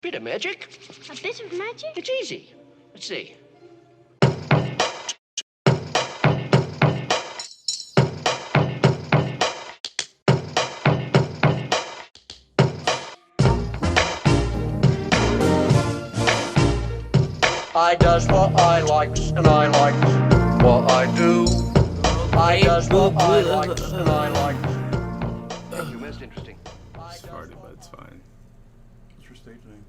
Bit of magic. A bit of magic? It's easy. Let's see. I does what I likes, and I likes what I do. I does what I likes, and I likes. Thank you, most interesting. It's hard, but it's fine. What's your stage name?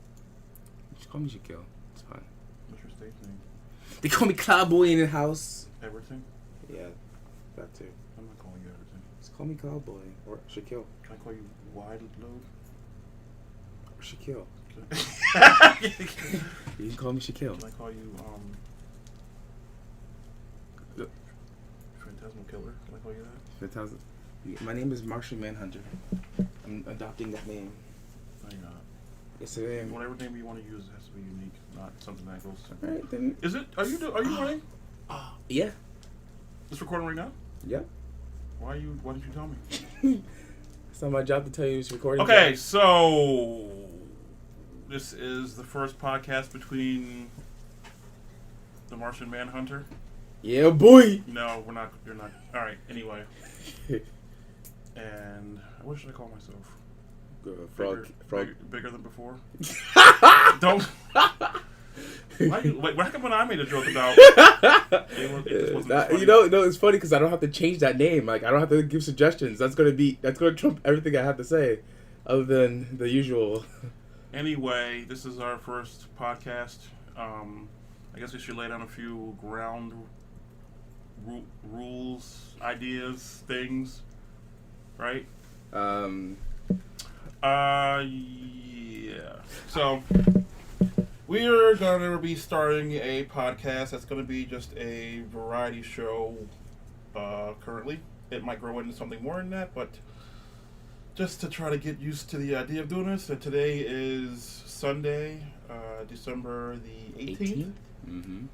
Just call me Shaquille. It's fine. What's your stage name? They call me Cowboy in the house. Everton? Yeah, that too. I'm not calling you Everton. Just call me Cowboy or Shaquille. Can I call you Wide Load? Or Shaquille. Okay. You can call me Shaquille. Can I call you Phantasmal Killer? Can I call you that? Fantastic. My name is Martian Manhunter. I'm adopting that name. No, you're not. Yes, I am. Whatever name you want to use has to be unique, not something that goes. Alright, then. Is it? Are you running? Yeah. It's recording right now. Yeah. Why didn't you tell me? It's not my job to tell you it's recording. Okay, so this is the first podcast between the Martian Manhunter. Yeah, boy. No, we're not. You're not. All right. Anyway, and what should I call myself? Frog. Bigger than before. Don't. Wait, what happened when I made a joke about? No, it's funny because I don't have to change that name. Like I don't have to give suggestions. That's gonna trump everything I have to say, other than the usual. Anyway, this is our first podcast. I guess we should lay down a few ground rules, ideas, things, right? Yeah. So we're gonna be starting a podcast that's gonna be just a variety show. Currently, it might grow into something more than that, but just to try to get used to the idea of doing this. So today is Sunday, December the 18th. Mm-hmm.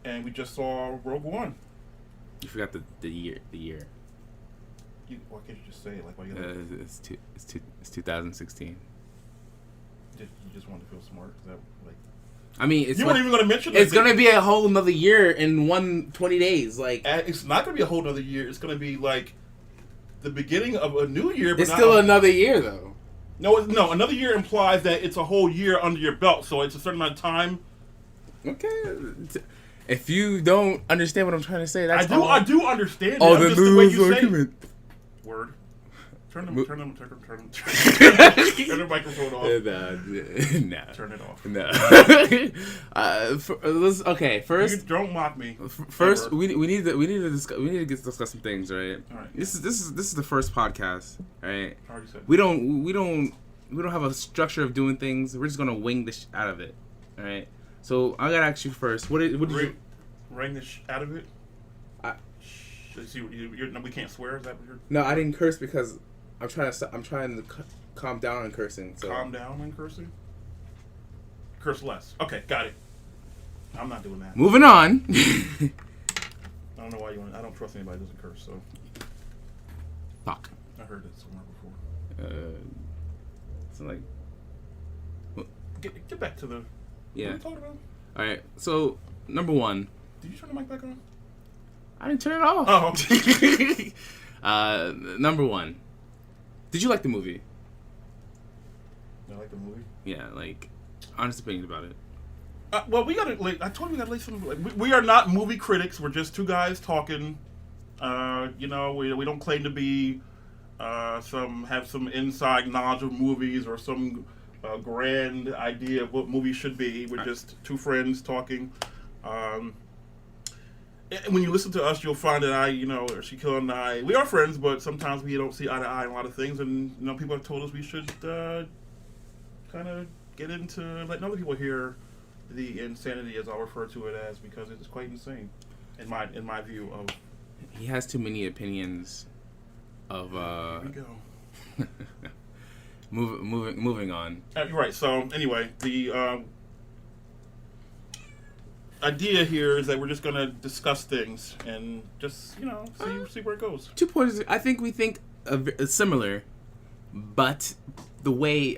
And we just saw Rogue One. You forgot the year. Why can't you just say it? Like, why you? It's 2016. You just want to feel smart? Is that like? I mean, you weren't even going to mention. It's going to be a whole another year in 20 days. Like, it's not going to be a whole another year. It's going to be like the beginning of a new year. But it's still another year, though. No, another year implies that it's a whole year under your belt, so it's a certain amount of time. Okay. If you don't understand what I'm trying to say, that's I do understand. Oh, then just the way you argument. Say. Word. Turn the microphone off. Nah. Turn it off. No. Okay. First, you don't mock me. First, we need to discuss some things, right? All right. This is the first podcast, right? I already said. We don't have a structure of doing things. We're just gonna wing the out of it, all right? So I gotta ask you first. What did you wring the out of it? We can't swear. Is that what you're? No, I didn't curse because I'm trying to calm down on cursing. So. Calm down on cursing. Curse less. Okay, got it. I'm not doing that. Moving on. I don't know why you want. I don't trust anybody who doesn't curse. So. Fuck. I heard it somewhere before. So like. Well, get back to the. Yeah. What are you talking about? All right. So number one. Did you turn the mic back on? I didn't turn it off. Oh. Okay. Number one. Did you like the movie? I like the movie. Yeah, like honest opinion about it. Well, we gotta. I told you we gotta lay some. We are not movie critics. We're just two guys talking. We don't claim to be have some inside knowledge of movies or some grand idea of what movies should be. We're just two friends talking. When you listen to us, you'll find that Shaquille and I, we are friends, but sometimes we don't see eye to eye on a lot of things. And people have told us we should kind of get into letting other people hear the insanity, as I'll refer to it as, because it is quite insane, in my view of. He has too many opinions. Of Here we go. moving on. Right. So anyway, the idea here is that we're just gonna discuss things and just see where it goes. 2 points. I think we think similar, but the way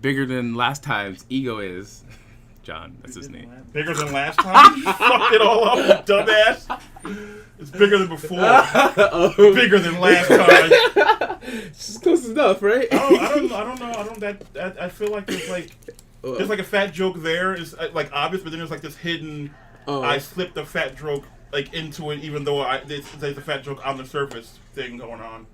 bigger than last time's ego is. John, that's his name. Bigger than last time? You fucked it all up, you dumbass. It's bigger than before. Bigger than last time. It's close enough, right? I don't know. I feel like there's like a fat joke there. It's like obvious, but then there's like this hidden. I slipped a fat joke like into it, even though there's a fat joke on the surface thing going on.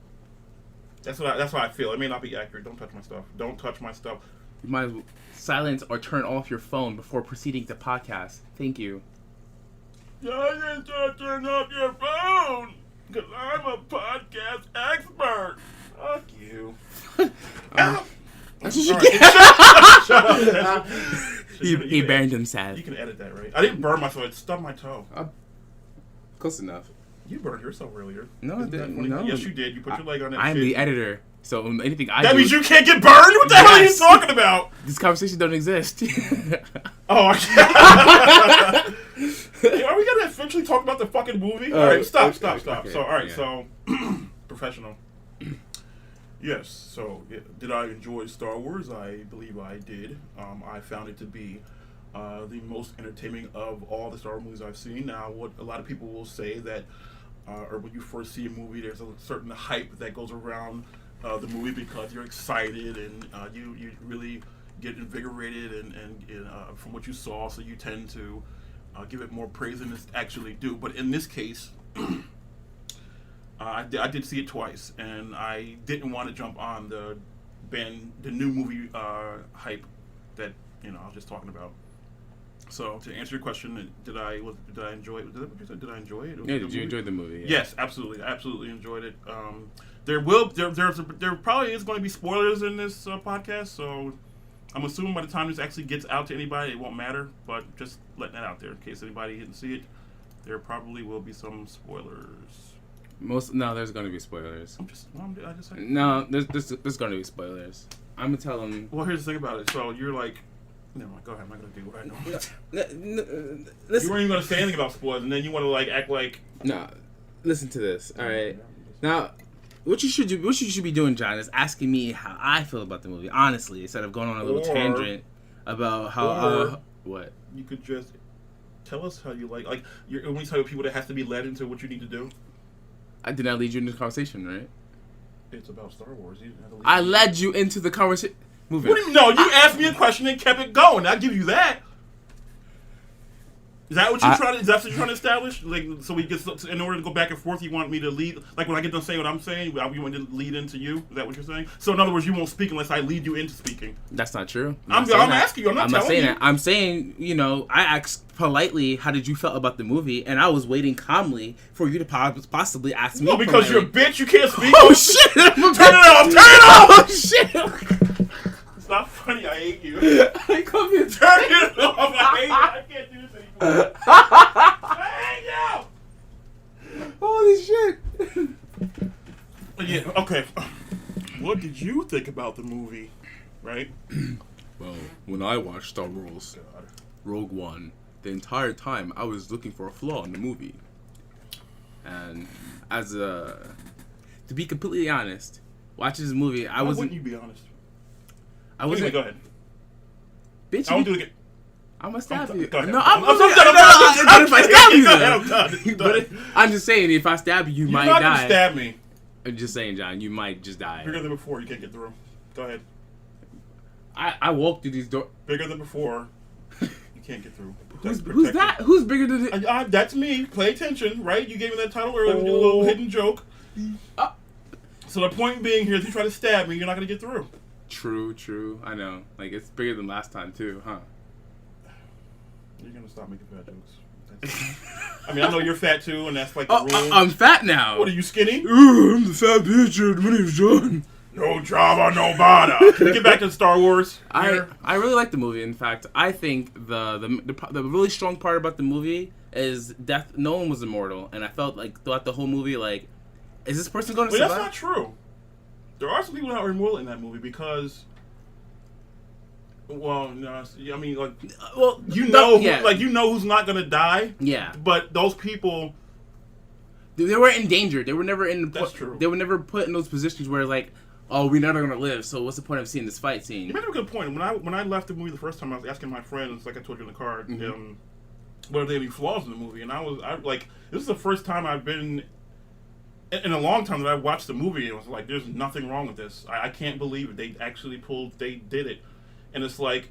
That's what I feel. It may not be accurate. Don't touch my stuff. Don't touch my stuff. You might silence or turn off your phone before proceeding to podcast. Thank you. Silence or turn off your phone, because I'm a podcast expert. Fuck you. That's what you All get. right. Shut up. He burned himself. You can edit that, right? I didn't burn myself. It stubbed my toe. Close enough. You burned yourself earlier. No, Isn't I that didn't. funny? No. Yes, you did. You put your leg on that I'm shit. the editor, so anything I That do... means you can't get burned? What the hell are you Yes. talking about? This conversation don't exist. Oh, I can't. Hey, are we going to eventually talk about the fucking movie? All right, stop. Okay, So, all right, yeah. so, professional. Yes, so, did I enjoy Star Wars? I believe I did. I found it to be the most entertaining of all the Star Wars movies I've seen. Now, what a lot of people will say that, or when you first see a movie, there's a certain hype that goes around the movie because you're excited and you really get invigorated and from what you saw, so you tend to give it more praise than it actually do. But in this case, I did see it twice, and I didn't want to jump on the new movie hype that I was just talking about. So to answer your question, did I enjoy it? What you said? Did I enjoy it? Yeah, did you enjoy the movie? Yeah. Yes, absolutely. I absolutely enjoyed it. There probably is going to be spoilers in this podcast, so I'm assuming by the time this actually gets out to anybody, it won't matter. But just letting that out there in case anybody didn't see it, there probably will be some spoilers. No, there's going to be spoilers. I just said. No, there's going to be spoilers. I'm going to tell them. Well, here's the thing about it. So you're like, never mind. Go ahead. I'm not going to do what I know. Listen. You weren't even going to say anything about spoilers, and then you want to act like. No, listen to this. All right. Now, what you should be doing, John, is asking me how I feel about the movie, honestly, instead of going on a little tangent about how. What? You could just tell us how you like. Like you're only type of people that has to be led into what you need to do. I did not lead you into the conversation, right? It's about Star Wars. You didn't have to lead I led you into the conversation. Move it. What do you, no, you asked me a question and kept it going. I'll give you that. Is that what you're trying to? Is that what you're trying to establish? Like, so we get in order to go back and forth, you want me to lead? Like when I get done saying what I'm saying, you want me to lead into you? Is that what you're saying? So in other words, you won't speak unless I lead you into speaking. That's not true. I'm asking you. I'm not telling saying you. that. I'm saying, I asked politely, how did you feel about the movie? And I was waiting calmly for you to possibly ask me. No, because politely. you're a bitch. You can't speak. Oh shit! Turn it off! Turn it off! Oh shit! It's not funny. I hate you. I come here. Turn it off! I hate you. I can't do this anymore. I hate you. Holy shit! Yeah. Okay. What did you think about the movie? Right. Well, when I watched Star Wars God. Rogue One, the entire time I was looking for a flaw in the movie. And to be completely honest, watching this movie, I wasn't. Why wouldn't you be honest? I wasn't. Anyway, go ahead. Bitch, I won't do it again. I'm gonna stab I'm you. done. Go ahead. No, I'm done. But if I stab you, Go ahead, then. I'm done. But I'm just saying, if I stab you, you You're might not die. gonna stab me. I'm just saying, John, you might just die. Bigger than before. You can't get through. Go ahead. I walk through these doors. Bigger than before. You can't get through. Who's that? Who's bigger than it? That's me. Pay attention, right? You gave me that title earlier with your little hidden joke. So the point being here is you try to stab me, you're not gonna get through. True. I know. Like, it's bigger than last time, too, huh? You're gonna stop making fat jokes. I mean, I know you're fat too, and that's like the rule. I'm fat now. What are you, skinny? Ooh, I'm the fat bitch. My name's John. No Java, no bada. Can we get back to Star Wars? I really like the movie. In fact, I think the really strong part about the movie is death. No one was immortal, and I felt like throughout the whole movie, like, is this person going to Wait, survive? that's not true. There are some people that are immortal in that movie because. Well, no, I mean, like, well, you know, yeah. like you know who's not gonna die. Yeah, But those people. they were in danger. They were never in. That's true. They were never put in those positions where, like, oh, we're never gonna live. So what's the point of seeing this fight scene? You made a good point. When I left the movie the first time, I was asking my friends, like I told you in the car, whether there any flaws in the movie, and I like, this is the first time I've been in a long time that I watched the movie and was like, there's nothing wrong with this. I can't believe it. They actually did it, and it's like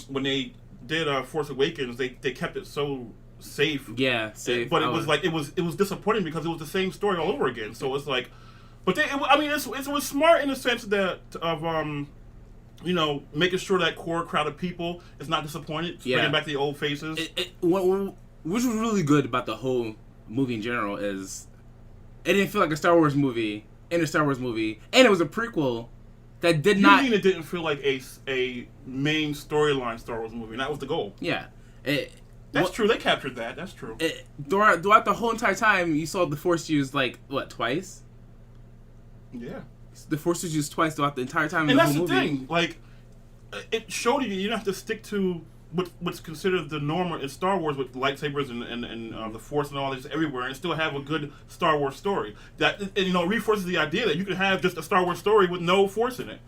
when they did Force Awakens, they kept it so safe. Yeah, safe. But it was like it was disappointing because it was the same story all over again. So it's like, but it was smart in the sense that of making sure that core crowd of people is not disappointed, bringing back the old faces. Which was really good about the whole movie in general is it didn't feel like a Star Wars movie in a Star Wars movie, and it was a prequel that did not. You mean it didn't feel like a main storyline Star Wars movie? And that was the goal. Yeah, that's true. They captured that. That's true. Throughout the whole entire time, you saw the Force used twice. Yeah. The Force was used twice throughout the entire time. And of that's the the movie. thing. Like, it showed you don't have to stick to what's considered the norm in Star Wars with lightsabers and the Force and all this everywhere, and still have a good Star Wars story. That reinforces the idea that you could have just a Star Wars story with no Force in it.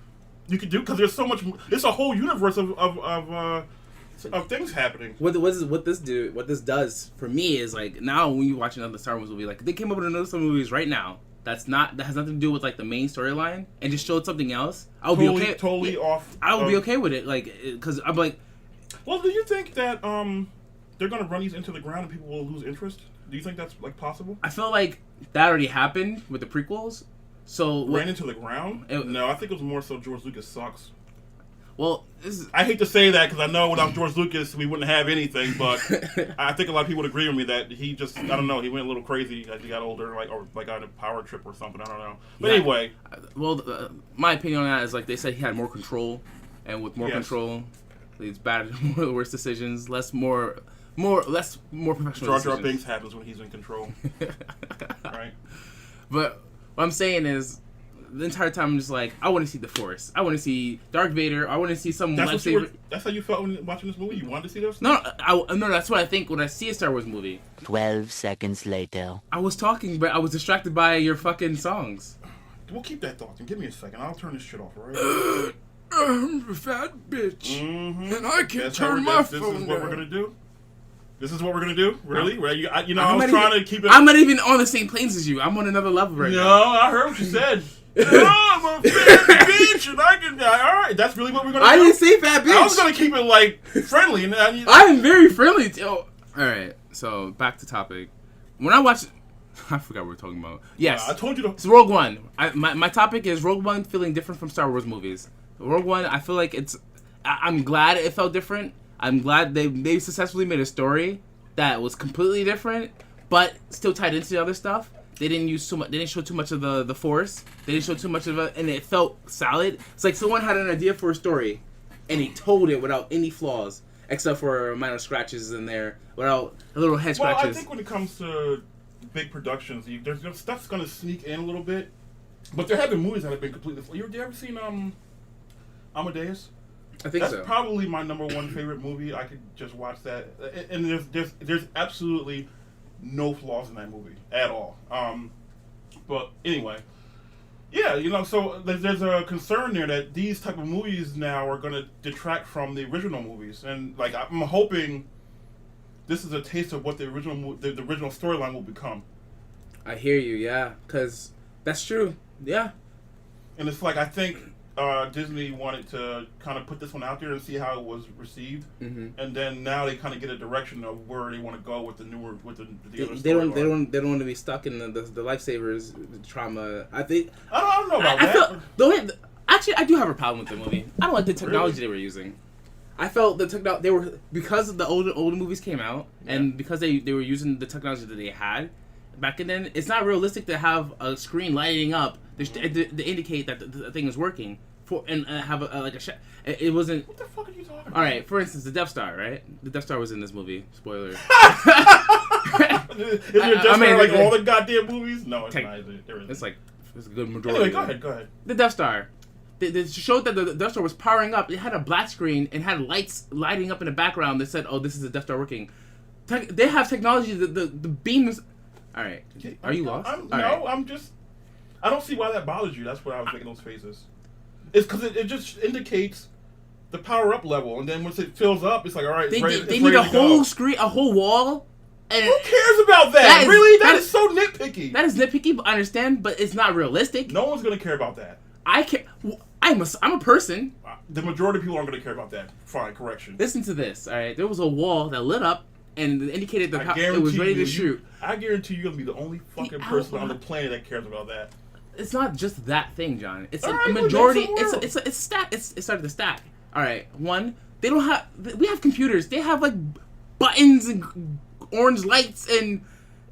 You could do, because there's so much. It's a whole universe of things happening. What this does for me is like now when you watch another Star Wars movie, like they came up with another Star Wars movies right now. That has nothing to do with like the main storyline and just showed something else. I would be okay. Totally off. I would be okay with it, like, because I'm like. Well, do you think that they're gonna run these into the ground and people will lose interest? Do you think that's like possible? I feel like that already happened with the prequels. So ran into the ground? No, I think it was more so George Lucas sucks. Well, I hate to say that because I know without George Lucas we wouldn't have anything, but I think a lot of people would agree with me that he just, I don't know, he went a little crazy as he got older, or on a power trip or something, I don't know. But anyway. Well, my opinion on that is like they said he had more control, and with more control, it's bad, more worse decisions, more professional Jar Jar decisions. Binks happens when he's in control. Right? But what I'm saying is, the entire time I'm just like, I want to see the Force. I want to see Darth Vader. I want to see some lightsaber. That's how you felt when watching this movie? You wanted to see those? No, that's what I think when I see a Star Wars movie. 12 seconds later. I was talking, but I was distracted by your fucking songs. We'll keep that thought. Give me a second. I'll turn this shit off, alright? I'm a fat bitch. Mm-hmm. And I can't turn my phone This is what we're going to do? This is what we're going to do? Really? No. I was trying to keep it... I'm not even on the same planes as you. I'm on another level right now. No, I heard what you said. I'm a fat bitch, and I can... All right, that's really what we're going to do? I didn't say fat bitch. I was going to keep it, like, friendly. And I'm very friendly. All right, so back to topic. When I watched... I forgot what we're talking about. Yes. I told you to... It's Rogue One. My topic is Rogue One feeling different from Star Wars movies. Rogue One, I feel like it's... I'm glad it felt different. I'm glad they successfully made a story that was completely different, but still tied into the other stuff. They didn't use too much. They didn't show too much of the Force. They didn't show too much of it, and it felt solid. It's like someone had an idea for a story, and he told it without any flaws, except for minor scratches in there, without little head scratches. Well, I think when it comes to big productions, there's stuff's gonna sneak in a little bit, but there have been movies that have been completely. You ever seen Amadeus? I think That's so. probably my number one favorite movie. I could just watch that, and there's absolutely no flaws in that movie at all. But anyway, yeah, so there's a concern there that these type of movies now are going to detract from the original movies, and like I'm hoping this is a taste of what the original storyline will become. I hear you, yeah, because that's true, yeah. And it's like I think Disney wanted to kind of put this one out there and see how it was received, and then now they kind of get a direction of where they want to go with the newer with the other storyline. They don't want to be stuck in the lifesavers trauma. I think I don't know about that. Actually, I do have a problem with the movie. I don't like the technology they were using. I felt they were because the older movies came out, and because they were using the technology that they had back then. It's not realistic to have a screen lighting up to indicate that the thing is working. And have it wasn't. What the fuck are you talking about? All right, for instance, the Death Star, right? The Death Star was in this movie. Spoiler. Is your Death Star like all the goddamn movies? No, it's not. There isn't. It's a good majority. Anyway, go ahead. The Death Star. They showed that the Death Star was powering up. It had a black screen and had lights lighting up in the background that said, "Oh, this is the Death Star working." They have technology. The beam is. All right. Are you lost? I'm just. I don't see why that bothers you. That's what I was making those faces. It's because it just indicates the power up level, and then once it fills up, it's like, all right, They it's need ready a to whole go. screen, a whole wall. And Who cares about that? Really? That is so nitpicky. That is nitpicky, but I understand, but it's not realistic. No one's gonna care about that. I can't. I'm a person. The majority of people aren't gonna care about that. Fine, correction. Listen to this. All right, there was a wall that lit up and indicated that it was ready to shoot. I guarantee you're gonna be the only fucking person on the planet that cares about that. It's not just that thing, John. It's All a right, majority. well, It's a stack. It started to stack. All right, one. They don't have. We have computers. They have like buttons and orange lights, and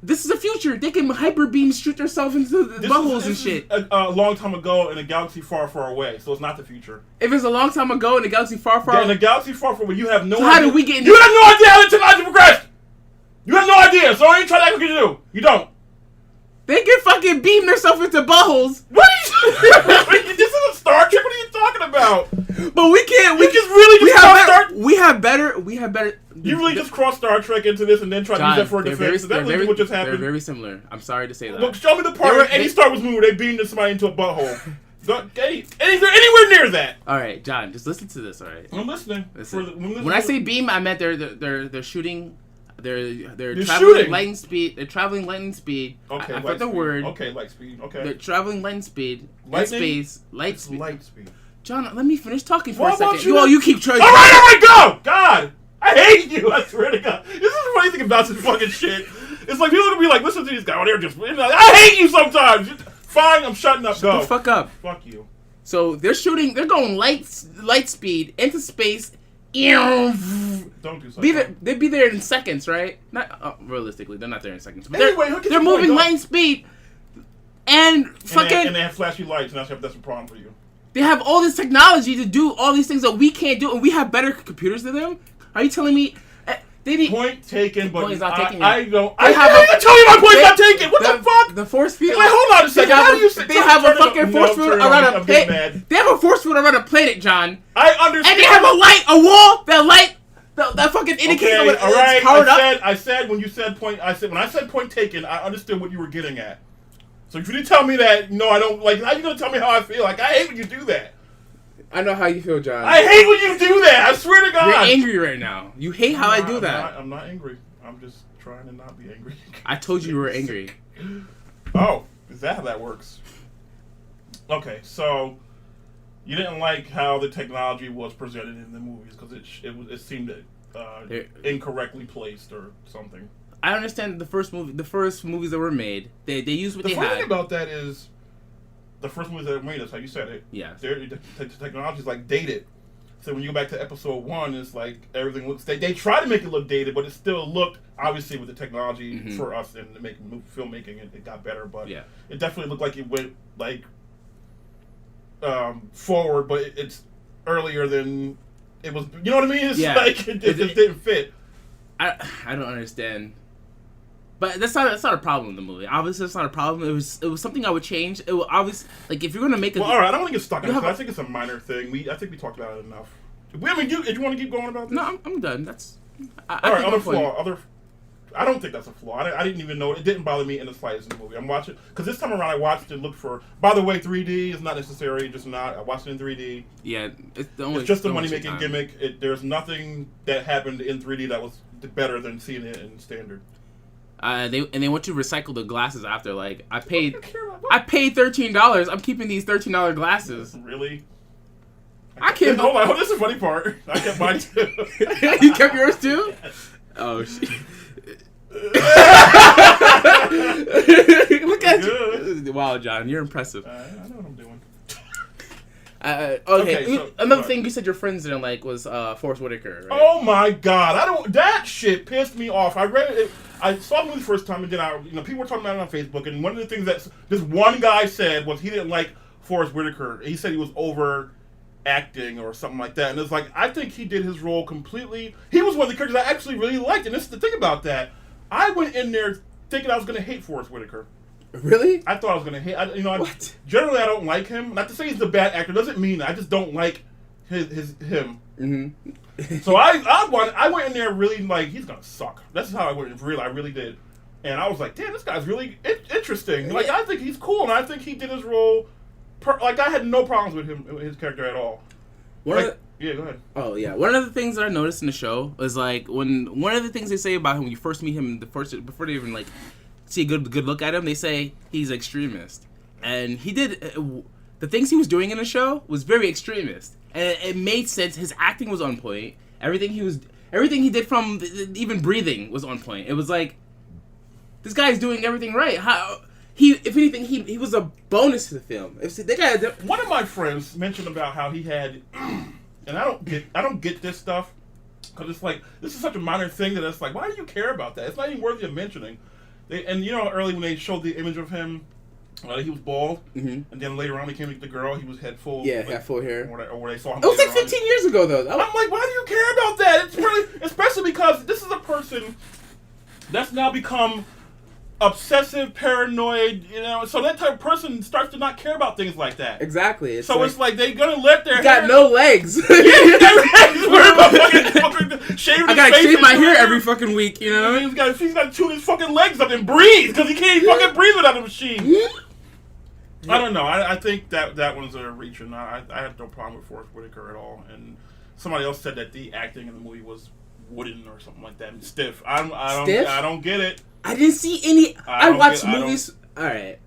this is the future. They can hyper beam shoot themselves into the buttholes and shit. A long time ago in a galaxy far, far away, so it's not the future. If it's a long time ago in a galaxy far, far, Yeah, in a galaxy far, far away, you have no So idea. how did we get in You have no idea how the technology progressed. You have no idea. So I ain't trying to act like you do. You don't. they can fucking beam themselves into buttholes. What? This is a Star Trek. What are you talking about? But we can't. You just really just cross Star. We have better. You really just cross Star Trek into this and then try to use that for defense. That's really what just They're happened. very similar. I'm sorry to say that. Look, show me the part where any Star Wars movie they beamed somebody into a butthole. Anywhere near that. All right, John, just listen to this. All right, I'm listening. When I say beam, I meant they're shooting. They're traveling shooting. lightning speed. They're traveling lightning speed. Okay, I light forgot the speed. word. Okay, light speed. Okay. They're traveling lightning speed. Lightning? In space. Light It's speed. light speed. John, let me finish talking for Why a second. won't you- Well, you keep trying. All right, go! God! I hate you, I swear to God. This is the funny thing about this fucking shit. It's like, people are gonna be like, listen to these guys, they're just, I hate you sometimes! Fine, I'm shutting up, go. Shut the fuck up. Fuck you. So they're shooting, they're going light speed into space. Don't do something. They'd be there in seconds, right? Not realistically, they're not there in seconds. But Anyway, who gets they're the point? moving Go. light speed, and fucking. And they have flashy lights, and that's a problem for you. They have all this technology to do all these things that we can't do, and we have better computers than them. Are you telling me they need? Point taken, but Point is not taken I yet. don't. They I have can't even tell you my point's they- not taken. What the fuck? The force field. Wait, hold on a second. How do you say? They have a turn it up. fucking No, force field turn it on. around a I'm getting planet. mad. They have a force field around a planet, John. I understand. And they have a wall that fucking indicates Okay, when all right. it's powered up. I said when I said point taken, I understood what you were getting at. So if you didn't tell me that, no, I don't like. How you gonna tell me how I feel? Like I hate when you do that. I know how you feel, John. I hate when you do that. I swear to God. You're angry right now. You hate how I do that. I'm not angry. I'm just trying to not be angry. I told you were angry. Oh, is that how that works? Okay, so you didn't like how the technology was presented in the movies because it seemed incorrectly placed or something. I understand the first movies that were made, they used what The they funny had. thing about that is the first movies that were made, that's how you said it. Yes. The technology is like dated. So when you go back to episode 1, it's like everything looks. They try to make it look dated, but it still looked obviously with the technology for us and filmmaking, it got better. But Yeah. it definitely looked like it went like forward, but it's earlier than it was. You know what I mean? It's like it just didn't fit. I don't understand. But that's not a problem in the movie. Obviously, that's not a problem. It was something I would change. It will obviously, like, if you're gonna make a. Well, all right. I don't want to get stuck on it. have I think it's a minor thing. I think we talked about it enough. I mean, do you want to keep going about this? No, I'm done. That's. All right. Other flaw. I don't think that's a flaw. I didn't even know it. It didn't bother me in the slightest in the movie. I'm watching because this time around I watched it. Looked for. By the way, 3D is not necessary. Just not. I watched it in 3D. Yeah, it's just a money making gimmick. There's nothing that happened in 3D that was better than seeing it in standard. They want to recycle the glasses after. Like I paid $13. I'm keeping these $13 glasses. Really? I can't. Hold on. This is the funny part. I kept mine too. You kept yours too? Oh shit. Look at you. Wow, John, you're impressive. I know what I'm doing. Okay, another thing you said your friends didn't like was Forrest Whitaker. Right? Oh my God! That shit pissed me off. I read it. I saw the movie the first time, and then people were talking about it on Facebook. And one of the things that this one guy said was he didn't like Forrest Whitaker. He said he was overacting or something like that. And it's like I think he did his role completely. He was one of the characters I actually really liked. And this is the thing about that. I went in there thinking I was going to hate Forrest Whitaker. Really? I thought I was going to hate. What? Generally, I don't like him. Not to say he's a bad actor. Doesn't mean that. I just don't like him. Mm-hmm. So I went in there really like he's gonna suck. That's how I went. I really did. And I was like, damn, this guy's really interesting. Like, I think he's cool, and I think he did his role. Like, I had no problems with him, with his character at all. Yeah, go ahead. Oh yeah, one of the things that I noticed in the show was like one of the things they say about him when you first meet him, before they even like see a good look at him, they say he's an extremist, and he did the things he was doing in the show was very extremist, and it made sense. His acting was on point. Everything he did from even breathing was on point. It was like this guy's doing everything right. If anything, he was a bonus to the film. One of my friends mentioned about how he had, and I don't get this stuff, because it's like, this is such a minor thing that it's like, why do you care about that? It's not even worthy of mentioning. And you know, early when they showed the image of him, he was bald, and then later on he came to the girl, he was head full. Yeah, had full hair. Or where they saw him. It was like 15 years ago, though. I'm like, why do you care about that? It's really, especially because this is a person that's now become obsessive, paranoid, you know, so that type of person starts to not care about things like that. Exactly. It's like they're gonna let their hair... got no legs. I gotta shave my hair every fucking week, you know? He's gotta tune his fucking legs up and breathe, because he can't fucking breathe without a machine. I don't know. I think that one's a reach, and I had no problem with Forrest Whitaker at all. And somebody else said that the acting in the movie was wooden or something like that, and stiff. I don't get it. I didn't see any. I watch movies. All right,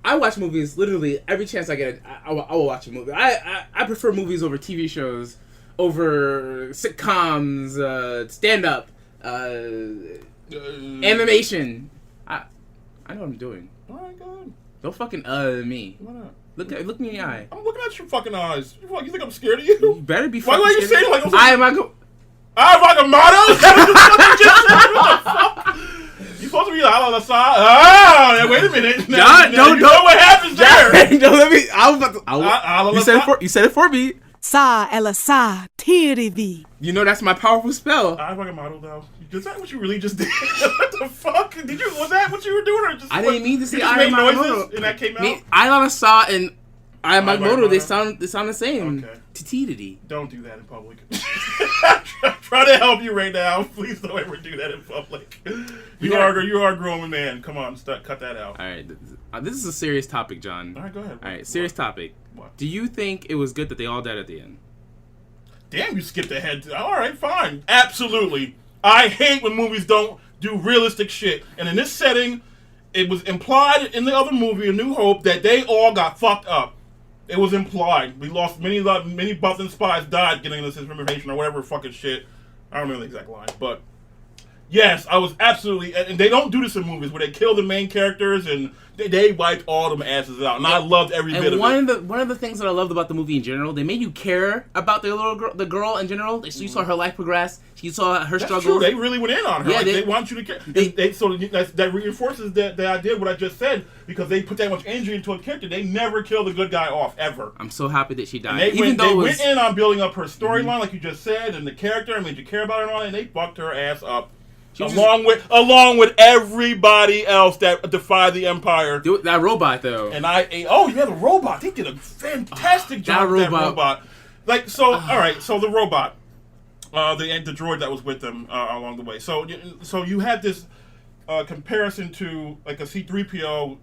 I watch movies literally every chance I get. I will watch a movie. I prefer movies over TV shows, over sitcoms, stand up, animation. I know what I'm doing. All right, go ahead. Don't fucking me. Why not? Look me in the eye. I'm looking at your fucking eyes. You think I'm scared of you? You better be. Fucking why are you saying like I'm like a motto? Is that what you just said? What the fuck? You supposed to be like, oh, wait a minute. John, don't know what happens there. Don't let me. I was about to. You said it for me. Sa ela sa tirivi. You know that's my powerful spell. I like a model though. Is that what you really just did? What the fuck? Was that what you were doing, or just? I didn't mean to say I made noises and that came out. I saw and I Magmoto. They sound the same. Okay. Titidity. Don't do that in public. Try to help you right now. Please don't ever do that in public. You are a grown man. Come on, cut that out. All right, this is a serious topic, John. All right, go ahead. All right, serious topic. What? Do you think it was good that they all died at the end? Damn, you skipped ahead. All right, fine. Absolutely. I hate when movies don't do realistic shit. And in this setting, it was implied in the other movie, A New Hope, that they all got fucked up. It was implied. We lost many Boston spies died getting this information or whatever fucking shit. I don't remember the exact line, but yes, I was absolutely. And they don't do this in movies where they kill the main characters and they wiped all them asses out. And I loved every bit of it. One of the things that I loved about the movie in general, they made you care about the girl in general. So you saw her life progress. You saw her struggle. True. They really went in on her. Yeah, they want you to care. That reinforces that idea what I just said, because they put that much energy into a character. They never kill the good guy off ever. I'm so happy that she died. They went in on building up her storyline, like you just said, and the character, and made you care about her and all that, and they fucked her ass up. Along with everybody else that defied the Empire. That robot, though. And you had a robot. They did a fantastic job with that robot. Like, so, all right, so the robot, the droid that was with them along the way. So you had this comparison to, like, a C-3PO.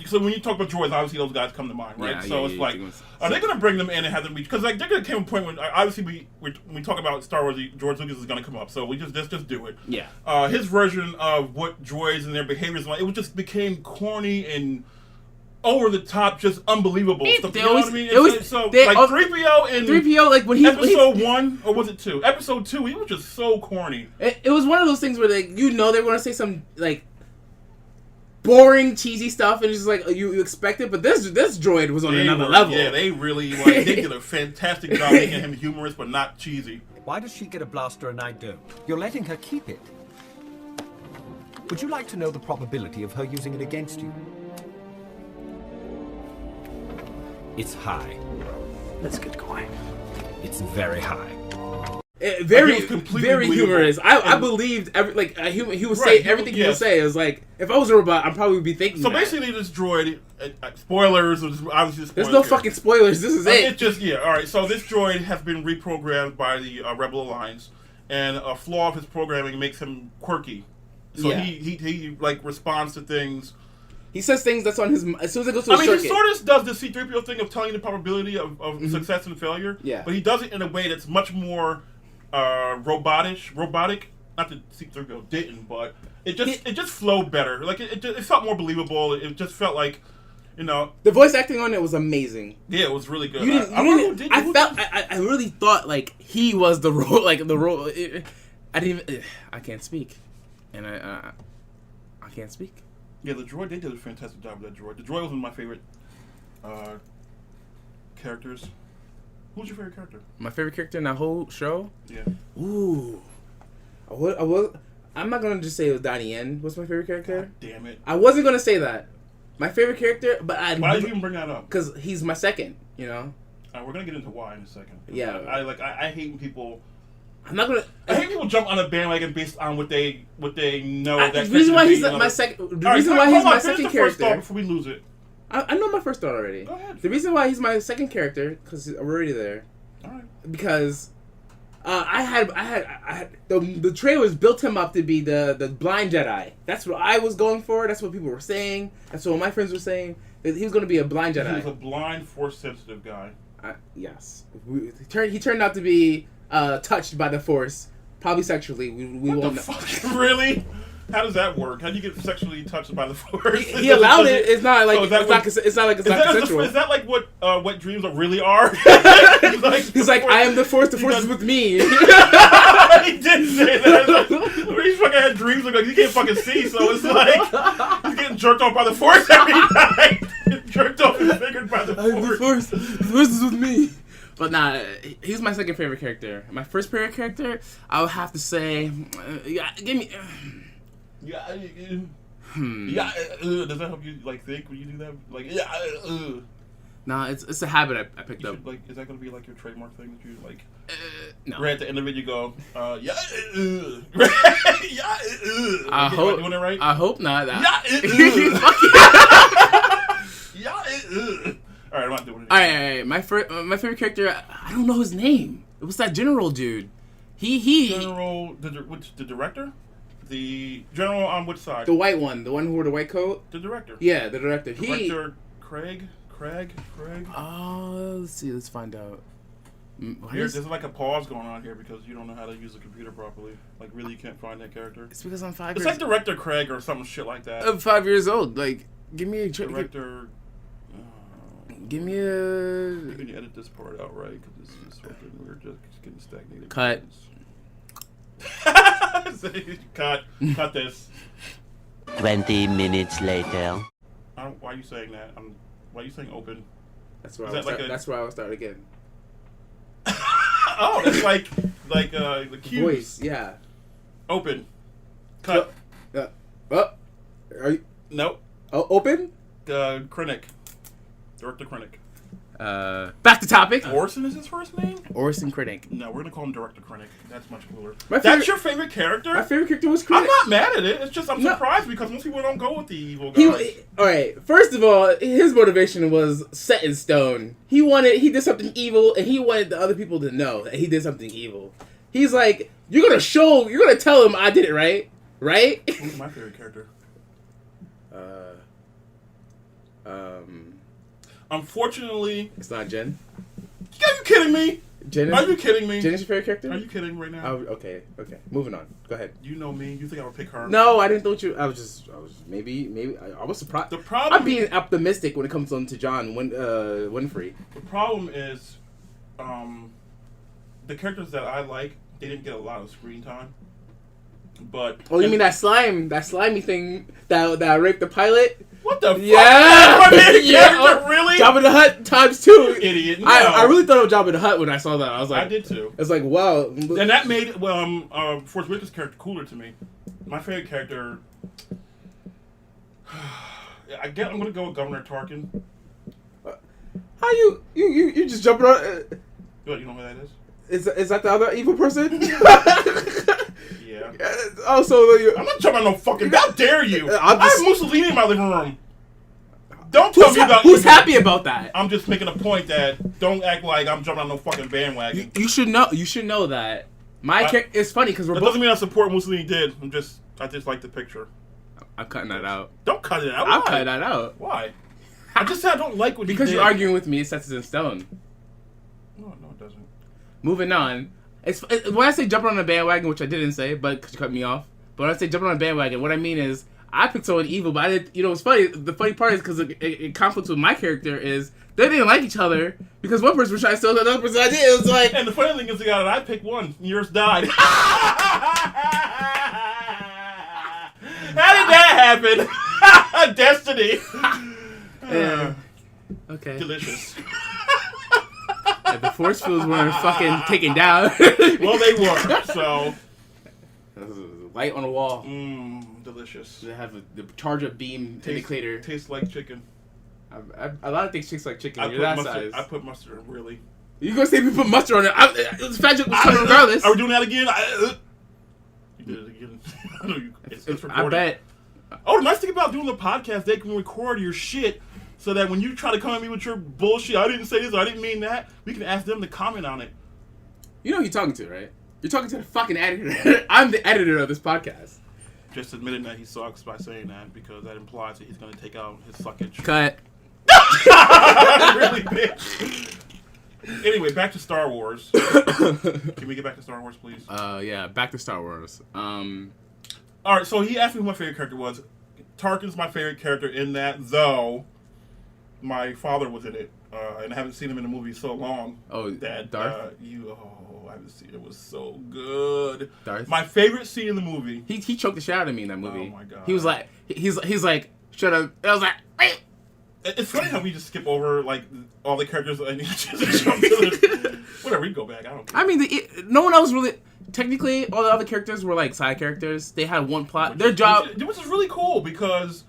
So when you talk about droids, obviously those guys come to mind, right? It's like, are they going to bring them in and have them reach? Because like they're going to come to a point when obviously when we talk about Star Wars, George Lucas is going to come up, so let's just do it. Yeah. His version of what droids and their behaviors like, it just became corny and over the top, just unbelievable stuff. You know what I mean? Like 3PO and 3PO, like when he episode 1 or was it 2? Episode 2, he was just so corny. It was one of those things where they were going to say some like boring, cheesy stuff, and it's just like you expect it, but this droid was on another level. Yeah, they really they did a fantastic job making him humorous, but not cheesy. Why does she get a blaster and I don't? You're letting her keep it. Would you like to know the probability of her using it against you? It's high. Let's get going. It's very high. Very humorous. I believed he would say everything he would say. It was like, if I was a robot, I'd probably be thinking. So basically, this droid, spoilers, obviously. There's no fucking spoilers. This is it. It's just all right. So this droid has been reprogrammed by the Rebel Alliance, and a flaw of his programming makes him quirky. So Yeah. he like responds to things. He says things that's on his. As soon as it goes to a He circuit. sort of does the C-3PO thing of telling you the probability of success and failure. Yeah. But he does it in a way that's much more robotic. Not that C-3PO didn't, but it just flowed better. Like it felt more believable. It just felt like, you know, the voice acting on it was amazing. yeah, it was really good. I really thought like he was the role. Like the role. I didn't even. I can't speak, and I can't speak. Yeah, the droid, they did a fantastic job with that droid. The droid was one of my favorite characters. Who's your favorite character? My favorite character in that whole show? Yeah. Ooh. I'm not going to just say it was Donnie Yen was my favorite character. God damn it. I wasn't going to say that. My favorite character, but Why did you even bring that up? Because he's my second, you know? We're going to get into why in a second. Yeah. I hate when people... I'm not gonna. I hate people jump on a bandwagon based on what they know. The reason why he's my second. The reason why he's my second character. Before we lose it. I know my first thought already. Go ahead. The reason why he's my second character because we're already there. All right. Because I had the trailers built him up to be the blind Jedi. That's what I was going for. That's what people were saying. That's what my friends were saying. That he was going to be a blind Jedi. He was a blind, force-sensitive guy. Yes. He turned out to be. Touched by the Force, probably sexually. We won't know. Fuck? Really? How does that work? How do you get sexually touched by the Force? He allowed it. It's not like it's not consensual. Is that like what wet dreams really are? He's like, I am the Force. The Force is with me. He did say that. Like, he's fucking had dreams like you can't fucking see, so it's like he's getting jerked off by the Force every night. Jerked off and figured by the Force. The Force is with me. But nah, he's my second favorite character. My first favorite character, I would have to say, give me. Does that help you like think when you do that? Like Nah, it's a habit I picked up. Like, is that gonna be like your trademark thing that you like? No. Right at the end of it, you go, yeah. I Am hope. I doing it right? I hope not. All right, I'm not doing it. All right. My favorite character. I don't know his name. It was that general dude. General, the director, the general on which side? The white one, the one who wore the white coat. The director. Yeah, the director. Director Craig. Let's see. Let's find out. There's like a pause going on here because you don't know how to use the computer properly. Like, really, you can't find that character. It's because I'm 5 It's years. like Director Craig or some shit like that. I'm 5 years old. Like, give me a Director. Give me a. You can edit this part out, right? Because this is fucking. We're just getting stagnated. Cut. Cut this. 20 minutes later. Why are you saying that? Why are you saying open? That's where That's I would start again. Oh, that's like the cues. Voice, yeah. Open. Cut. Are you? Nope. Oh, open. Krennic. Director Krennic. Back to topic. Orson is his first name? Orson Krennic. No, we're gonna call him Director Krennic. That's much cooler. That's your favorite character? My favorite character was Krennic. I'm not mad at it. It's just I'm surprised because most people don't go with the evil guys. All right. First of all, his motivation was set in stone. He did something evil, and he wanted the other people to know that he did something evil. He's like, you're gonna tell him I did it, right? Right? Who's my favorite character? Unfortunately, it's not Jen. Are you kidding me? Jen? Are you kidding me? Jen is your favorite character? Are you kidding right now? Okay. Moving on. Go ahead. You know me. You think I would pick her? No, I didn't think you. I was maybe. I was surprised. The problem. I'm being optimistic when it comes on to John Winfrey. The problem is, the characters that I like, they didn't get a lot of screen time. But you mean that slimy thing that raped the pilot? What the fuck? Yeah, Really? Jabba the Hutt times 2. Idiot. No. I really thought of Jabba the Hutt when I saw that. I was like, I did too. It's like, wow. And that made Force Whitaker's character cooler to me. My favorite character. I'm gonna go with Governor Tarkin. How you just jumping on? What, you know who that is? Is that the other evil person? Yeah. I'm not jumping on no fucking. How dare you? I have Mussolini in my living room. Don't tell me about who's happy about that. I'm just making a point that don't act like I'm jumping on no fucking bandwagon. You should know. You should know that. It's funny because we're both. Doesn't mean I support what Mussolini did. I'm just I just like the picture. I'm cutting that out. Don't cut it out. I'm Why? cutting that out. Why? I just said I don't like what Because he did. you're arguing with me, it sets it in stone. No, it doesn't. Moving on. When I say jumping on a bandwagon, which I didn't say, but because you cut me off. But when I say jumping on a bandwagon, what I mean is I picked someone evil, but I did. You know, it's funny. The funny part is because it conflicts with my character is they didn't like each other because one person was trying to steal the other person's idea. It was like, and the funny thing is, the guy that I picked won. Yours died. How did that happen? Destiny. yeah. Okay. Delicious. Yeah, the force fields weren't fucking taken down. Well, they were. So. Light on the wall. Delicious. They have the charge of beam indicator. Tastes like chicken. A lot of things taste like chicken. I You're that mustard, size. I put mustard in, really. You gonna say we put mustard on it? The fat joke was coming regardless. Are we doing that again? You did it again. I know you. It's recorded. I bet. Oh, the nice thing about doing the podcast, they can record your shit so that when you try to come at me with your bullshit, I didn't say this, or I didn't mean that, we can ask them to comment on it. You know who you're talking to, right? You're talking to the fucking editor. I'm the editor of this podcast. Just admitting that he sucks by saying that because that implies that he's going to take out his suckage. Cut. Really big. Anyway, back to Star Wars. Can we get back to Star Wars, please? Yeah, back to Star Wars. All right, so he asked me who my favorite character was. Tarkin's my favorite character in that, though my father was in it, and I haven't seen him in the movie so long. Oh, that Darth? I haven't seen it. It was so good. Darth? My favorite scene in the movie. He choked the shit out of me in that movie. Oh my god. He was like, he's like, shut up. And I was like, wait. It's funny how we just skip over like all the characters and just jump to the, whatever. We can go back. I don't care. I mean, no one else really. Technically, all the other characters were like side characters. They had one plot. Their job, which is really cool because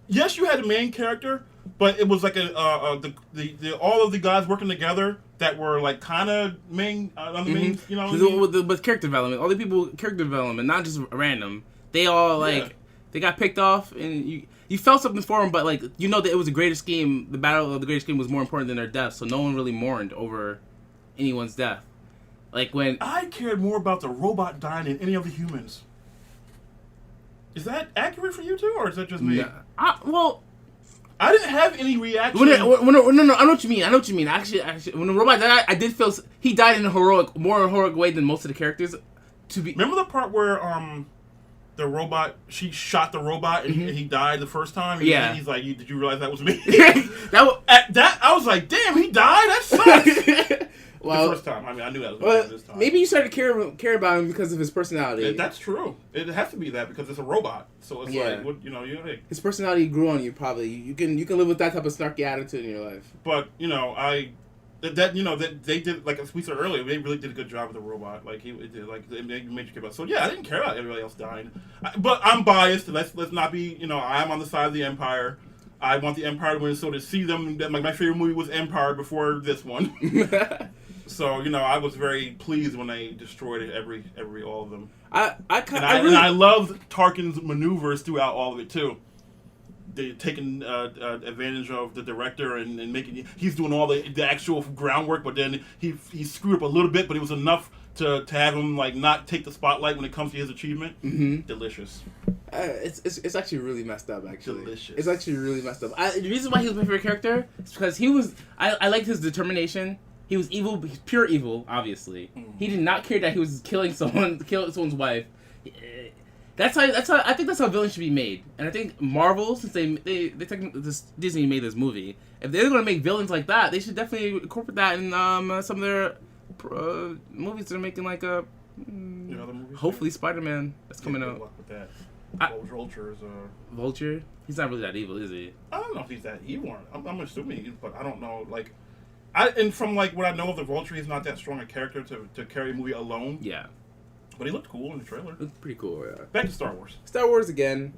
yes, you had a main character, but it was like the all of the guys working together that were like kind of main on the main, you know, with character development. All the people character development, not just random. They all like they got picked off, and you felt something for them, but like you know that it was a greater scheme. The battle of the greater scheme was more important than their death, so no one really mourned over anyone's death. Like when I cared more about the robot dying than any of the humans. Is that accurate for you too, or is that just me? Well, I didn't have any reaction. No, I know what you mean. I know what you mean. Actually, when the robot died, I did feel he died in a more heroic way than most of the characters. Remember the part where the robot, she shot the robot and he died the first time? Yeah. He's like, did you realize that was me? At that I was like, damn, he died? That sucks. Well, the first time. I mean, I knew that was this time. Maybe you started to care about him because of his personality. That's true. It has to be that because it's a robot. So it's like, what, his personality grew on you. Probably you can live with that type of snarky attitude in your life. But that they did, like we said earlier, they really did a good job with the robot. Like he did, like they made you care about. So yeah, I didn't care about everybody else dying. But I'm biased. Let's not be. I'm on the side of the Empire. I want the Empire to win. So to see them, like my favorite movie was Empire before this one. So I was very pleased when they destroyed it, all of them. I loved Tarkin's maneuvers throughout all of it too. They taking advantage of the director and making he's doing all the actual groundwork, but then he screwed up a little bit, but it was enough to have him like not take the spotlight when it comes to his achievement. Delicious. It's actually really messed up. Actually, delicious. It's actually really messed up. The reason why he was my favorite character is because I liked his determination. He was evil, pure evil, obviously. He did not care that he was killing someone's wife. I think that's how villains should be made. And I think Marvel, since Disney made this movie, if they're going to make villains like that, they should definitely incorporate that in some of their movies they're making, like hopefully Spider-Man that's coming out. Good luck with that. Vulture is Vulture? He's not really that evil, is he? I don't know if he's that evil. I'm assuming, but I don't know. And from what I know of the Vulture, he's not that strong a character to carry a movie alone. Yeah. But he looked cool in the trailer. Looked pretty cool, yeah. Back to Star Wars. Star Wars again.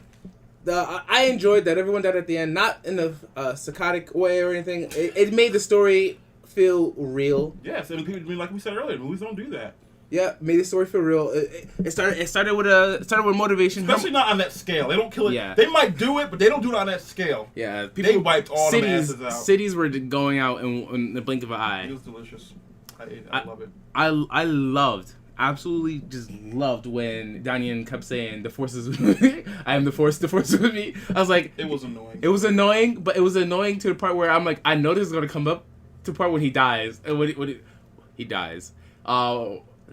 I enjoyed that everyone died at the end, not in a psychotic way or anything. It made the story feel real. Yes, and people, like we said earlier, movies don't do that. Yeah, made the story feel real. It started with motivation, especially not on that scale. They don't kill it. Yeah. They might do it, but they don't do it on that scale. Yeah, they wiped all the asses out. Cities were going out in the blink of an eye. It was delicious. I love it. I loved absolutely just loved when Daniel kept saying, "The force is with me. I am the force is with me." I was like, It was annoying. It was annoying, but it was annoying to the part where I'm like, I know this is gonna come up to the part when he dies, and when he dies,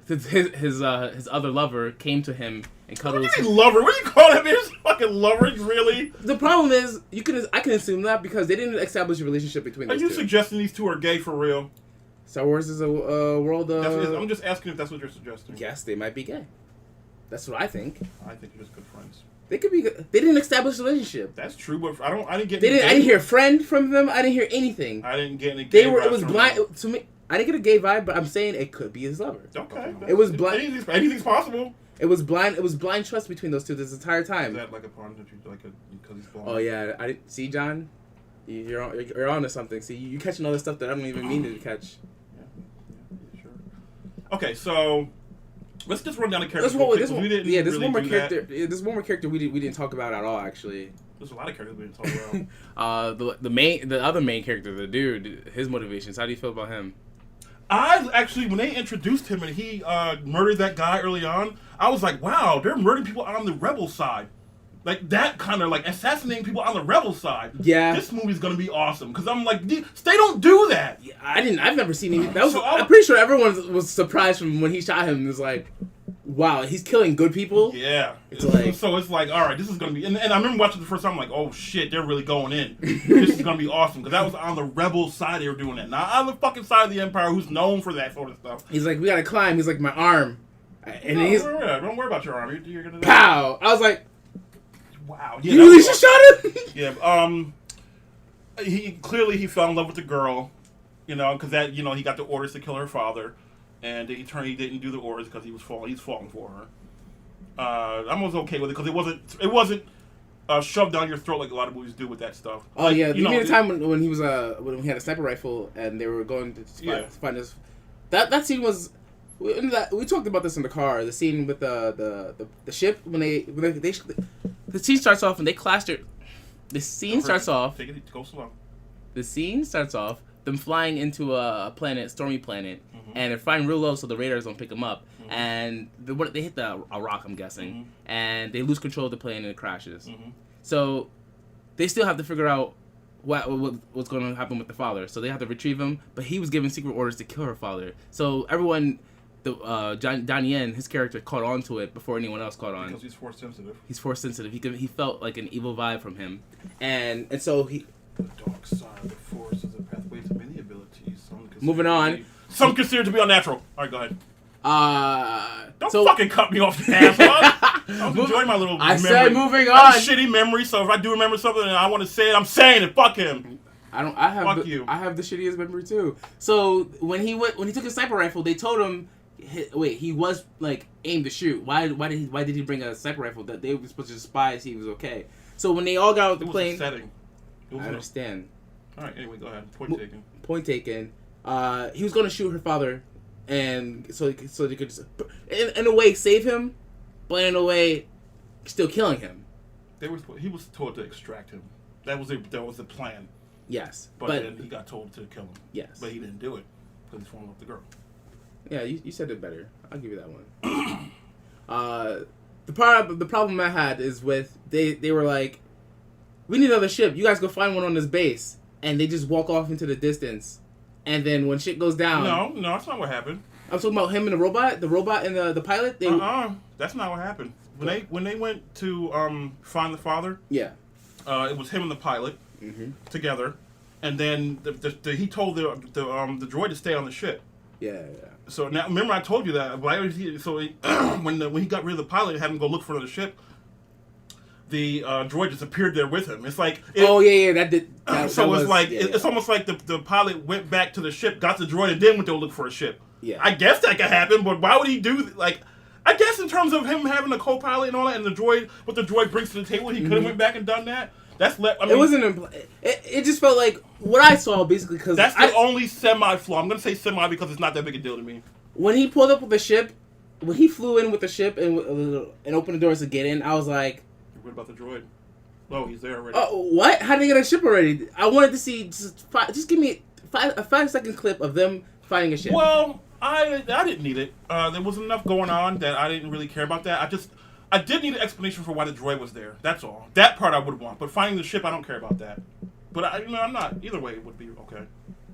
his other lover came to him and cuddled. What do you mean lover? What do you call him? His fucking lover? Really? The problem is, I can assume that because they didn't establish a relationship between Are those you two. suggesting these two are gay for real? Star Wars is a world of... I'm just asking if that's what you're suggesting. Yes, they might be gay. That's what I think. I think you're just good friends. They could be. They didn't establish a relationship. That's true, but I didn't get. I didn't hear friend from them. I didn't hear anything. I didn't get any. They were. It was blind to me. I didn't get a gay vibe, but I'm saying it could be his lover. Okay. It was blind. Anything's possible. It was blind. It was blind trust between those two this entire time. Is that like a pawn that you because he's blind? Oh yeah, I didn't see John. You're on to something. See, you're catching all the stuff that I don't even mean to catch. Yeah, sure. Okay, so let's just run down the characters. There's one more character we didn't talk about at all. Actually, there's a lot of characters we didn't talk about. the other main character, the dude, his motivations. How do you feel about him? I actually, when they introduced him and he murdered that guy early on, I was like, wow, they're murdering people on the rebel side. Like, that kind of, like, assassinating people on the rebel side. Yeah. This movie's going to be awesome. Because I'm like, they don't do that. Yeah, I've never seen any. I'm pretty sure everyone was surprised from when he shot him. It was like, wow, he's killing good people? Yeah. So it's like, all right, this is going to be... And I remember watching the first time, I'm like, oh, shit, they're really going in. This is going to be awesome. Because that was on the rebel side they were doing that. Not on the fucking side of the Empire who's known for that sort of stuff. He's like, we got to climb. He's like, my arm. And don't worry about your arm. You're gonna pow! I was like... Wow. Yeah, you really just shot him? Yeah. He fell in love with the girl, because that, he got the orders to kill her father, and he didn't do the orders because he's falling for her. I was okay with it because it wasn't shoved down your throat like a lot of movies do with that stuff. Oh yeah, you mean the time when he was when he had a sniper rifle and they were going to find his. That scene was. We talked about this in the car. The scene with the ship when they the scene starts off and they clash their. The scene starts off. Go slow. The scene starts off them flying into a planet, stormy planet, and they're flying real low so the radars don't pick them up. And they hit a rock, I'm guessing, and they lose control of the plane and it crashes. So they still have to figure out what's going to happen with the father. So they have to retrieve him, but he was given secret orders to kill her father. So everyone. Donnie Yen, his character, caught on to it before anyone else caught on. Because he's force sensitive. He's force sensitive. He felt like an evil vibe from him, and so he. The dark side of the force is a pathway to many abilities. Moving on. Some considered to be unnatural. All right, go ahead. Don't So, fucking cut me off, asshole. I was enjoying my little memory. I said moving on. I have a shitty memory, so if I do remember something and I want to say it, I'm saying it. Fuck him. I have the shittiest memory too. So when he took his sniper rifle, they told him. He was like aimed to shoot. Why did he bring a sniper rifle? That they were supposed to spy see he was okay. So when they all got out the plane, I understand. All right, anyway, go ahead. Point taken. He was going to shoot her father, and so they could just, in a way save him, but in a way still killing him. He was told to extract him. That was the plan. Yes, but then he got told to kill him. Yes, but he didn't do it because he's falling off the girl. Yeah, you said it better. I'll give you that one. The problem I had is with they were like, we need another ship. You guys go find one on this base, and they just walk off into the distance. And then when shit goes down, no, that's not what happened. I'm talking about him and the robot and the pilot. That's not what happened. When they went to find the father, yeah, it was him and the pilot together, and then he told the droid to stay on the ship. Yeah. So now, remember I told you that. When he got rid of the pilot and had him go look for another ship, the droid just appeared there with him. It's like it's almost like the pilot went back to the ship, got the droid, and then went to look for a ship. Yeah. I guess that could happen, but why would he do I guess in terms of him having a co-pilot and all that, and the droid, what the droid brings to the table, he could have went back and done that. It wasn't. It just felt like what I saw basically because that's the only semi-flaw. I'm gonna say semi because it's not that big a deal to me. When he pulled up with the ship, when he flew in with the ship and opened the doors to get in, I was like, "What about the droid? Oh, he's there already." What? How did they get a ship already? I wanted to see just give me a 5-second clip of them finding a ship. Well, I didn't need it. There wasn't enough going on that I didn't really care about that. I did need an explanation for why the droid was there. That's all. That part I would want. But finding the ship, I don't care about that. But I'm not. Either way, it would be okay.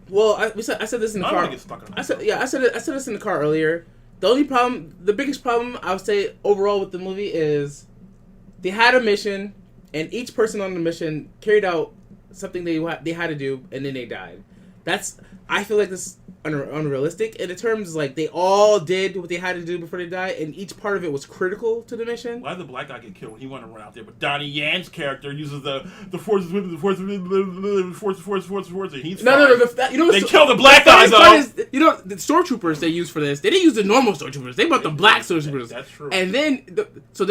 Well, I said this in the I don't car. want to get stuck on it. I said this in the car earlier. The biggest problem I would say overall with the movie is they had a mission, and each person on the mission carried out something they had to do, and then they died. I feel like this is unrealistic in the terms like they all did what they had to do before they died, and each part of it was critical to the mission. Why did the black guy get killed when he wanted to run out there? But Donnie Yan's character uses the forces with the forces. He's No. They kill the black guy though. The stormtroopers they used for this, they didn't use the normal stormtroopers. They brought the black stormtroopers. That's true. And then,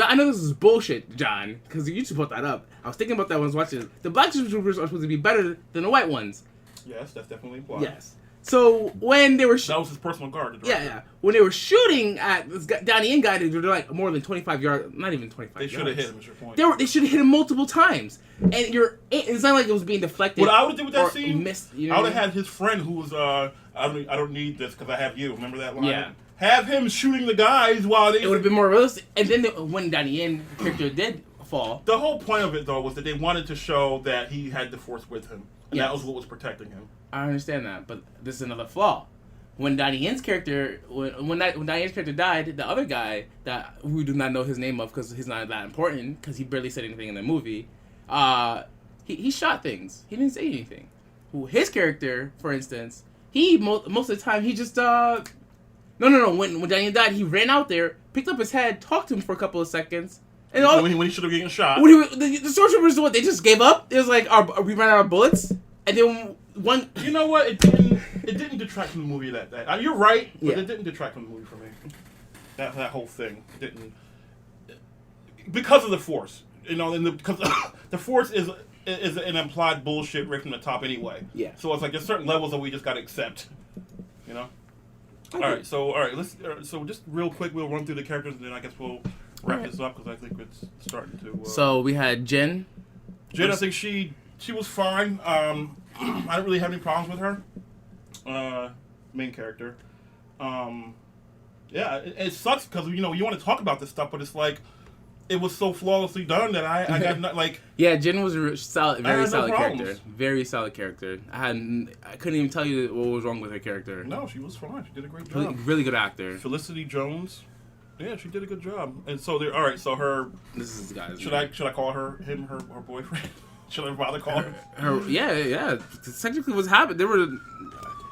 I know this is bullshit, John, because you just brought that up. I was thinking about that when I was watching it. The black stormtroopers are supposed to be better than the white ones. Yes, that's definitely implied. Yes. So when they were that was his personal guard. Yeah. When they were shooting at this Donnie Yen guy, they were like more than 25 yards. Not even 25 yards. They should have hit him. Is your point? They should have hit him multiple times. And it's not like it was being deflected. What I would have did with that scene, missed, I would have had his friend who was I don't need this because I have you. Remember that line? Yeah. Have him shooting the guys while they. It would have been more realistic. And then when Donnie Yen character did fall, the whole point of it though was that they wanted to show that he had the Force with him, and Yes. that was what was protecting him. I understand that, but this is another flaw. When Donnie Yen's character, when Donnie Yen's character died, the other guy that we do not know his name of because he's not that important because he barely said anything in the movie, he shot things. He didn't say anything. His character, for instance, he most of the time he just no. When Donnie Yen died, he ran out there, picked up his head, talked to him for a couple of seconds, and when he should have gotten shot. The stormtroopers, they just gave up. It was like, we ran out of bullets, and then one. You know what? It didn't detract from the movie that you're right, but it didn't detract from the movie for me. That whole thing didn't, because of the Force. Because the Force is an implied bullshit right from the top anyway. Yeah. So it's like there's certain levels that we just gotta accept. You know. Okay. All right. Let's. So just real quick, we'll run through the characters, and then I guess we'll wrap this up because I think it's starting to. So we had Jen. I think she was fine. I didn't really have any problems with her. Main character. It sucks because you want to talk about this stuff, but it's like it was so flawlessly done that I got not like. Yeah, Jen was a solid, very solid problems. character. Very solid character. I couldn't even tell you what was wrong with her character. No, she was fine. She did a great job. Really good actor. Felicity Jones. Yeah, she did a good job. And so all right. So her. This is the guy's. Should I call her boyfriend? Should I bother calling her? Yeah. Technically, what's happened? There were.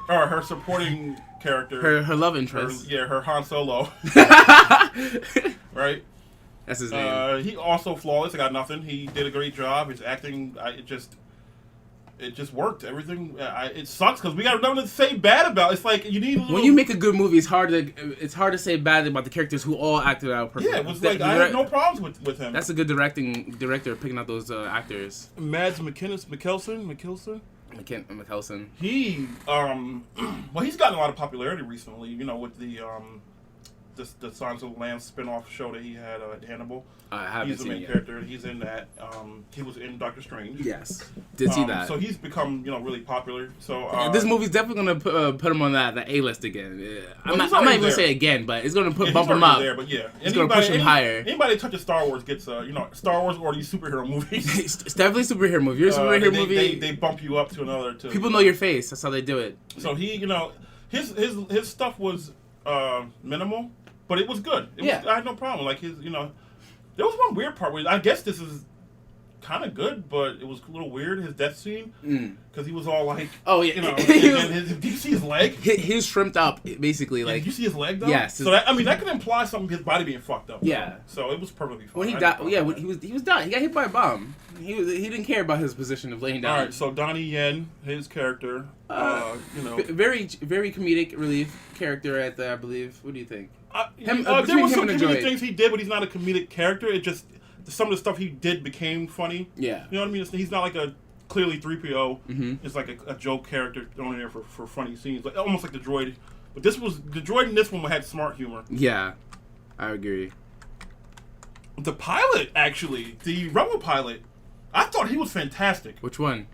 Or her supporting character. Her love interest. Her Han Solo. Right. That's his name. He also flawless. I got nothing. He did a great job. His acting, it just worked. Everything. It sucks because we got nothing to say bad about. It's like you need. When you make a good movie, it's hard to say bad about the characters who all acted out perfectly. Yeah, it was like I had no problems with him. That's a good director picking out those actors. Mads Mikkelsen. He he's gotten a lot of popularity recently. With the Signs of the Lambs spin-off show that he had at Hannibal. I haven't He's the seen main it yet. character. He's in that. He was in Doctor Strange. Yes, did see that. So he's become really popular. So this movie's definitely gonna put him on that A-list again. Well, I'm not even gonna say again, but it's gonna bump him up. There, but yeah, it's gonna push him higher. Anybody that touches Star Wars gets Star Wars or these superhero movies. It's definitely a superhero movie. You're a superhero movie. They bump you up to another. People know your face. That's how they do it. So he, his stuff was minimal. But it was good. I had no problem. Like there was one weird part where I guess this is kind of good, but it was a little weird. His death scene because he was all like, oh yeah, did you see his leg? He was shrimped up basically. Like, did you see his leg though? Yes. So that could imply something his body being fucked up. Yeah. Though. So it was perfectly fine. When he died, he was done. He got hit by a bomb. He didn't care about his position of laying down. All right. So Donnie Yen, his character, very very comedic relief character at I believe. What do you think? There was some comedic things he did, but he's not a comedic character. It just some of the stuff he did became funny. Yeah. You know what I mean? He's not like a clearly 3PO. Mm-hmm. It's like a joke character thrown in there for funny scenes, like almost like the droid. But the droid in this one had smart humor. Yeah, I agree. The pilot, actually, the Rebel pilot, I thought he was fantastic. Which one?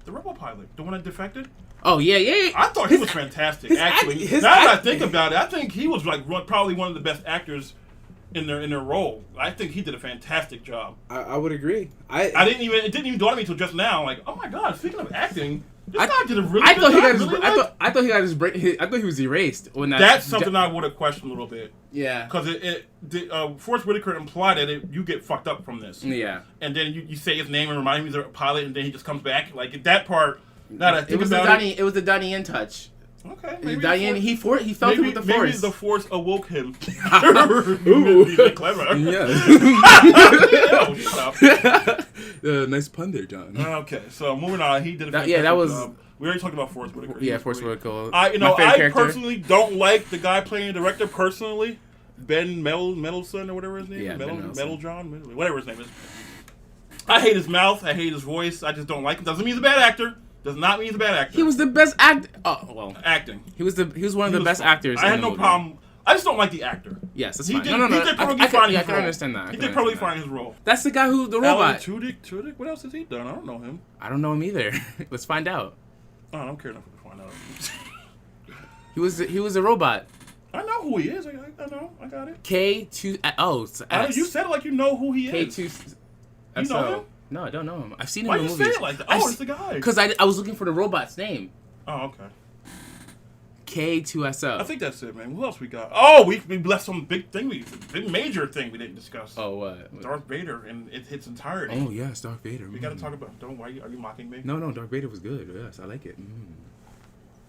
The Rebel pilot, the one that defected. Oh yeah. I thought he was fantastic. Actually, now that I think about it, I think he was like probably one of the best actors in their role. I think he did a fantastic job. I would agree. It didn't even dawn on me until just now. Like, oh my god! Speaking of acting, this guy did a really good job. I thought he got his break. I thought he was erased when that's something I would have questioned a little bit. Yeah, because Forrest Whitaker implied that you get fucked up from this. Yeah, and then you say his name and remind him he's a pilot, and then he just comes back. Like that part. Now that I think about it, it was the Donnie Yen touch. Okay, maybe he felt it with the Force. Maybe the Force awoke him. He's clever. Yeah. Oh, shut up. Nice pun there, John. Okay, so moving on, he did a fantastic job. We already talked about Forrest Whitaker. Yeah, Forrest Whitaker. I personally don't like the guy playing the director personally, Ben Mendelsohn or whatever his name is. Yeah, Metaljohn, whatever his name is. I hate his mouth. I hate his voice. I just don't like him. Doesn't mean he's a bad actor. Does not mean he's a bad actor. He was the best actor. Oh well, acting. He was one of the best actors. I had no problem. I just don't like the actor. Yes, that's fine. He did probably fine in his role. I can understand that. He did probably fine in his role. That's the guy who the robot. Alan Tudyk. What else has he done? I don't know him. I don't know him either. Let's find out. Oh, I don't care enough to find out. He was a robot. I know who he is. I know. I got it. K2. Oh, it's S. You said it like you know who he is. K2. You know him? No, I don't know him. I've seen him Why in you movies. say it like that? Oh, it's the guy. Because I was looking for the robot's name. Oh, okay. K2SO. I think that's it, man. What else we got? Oh, we left some big major thing we didn't discuss. Oh, what? Darth Vader in its entirety. Oh, yes, Darth Vader. We got to talk about. Are you mocking me? No, Darth Vader was good. Yes, I like it.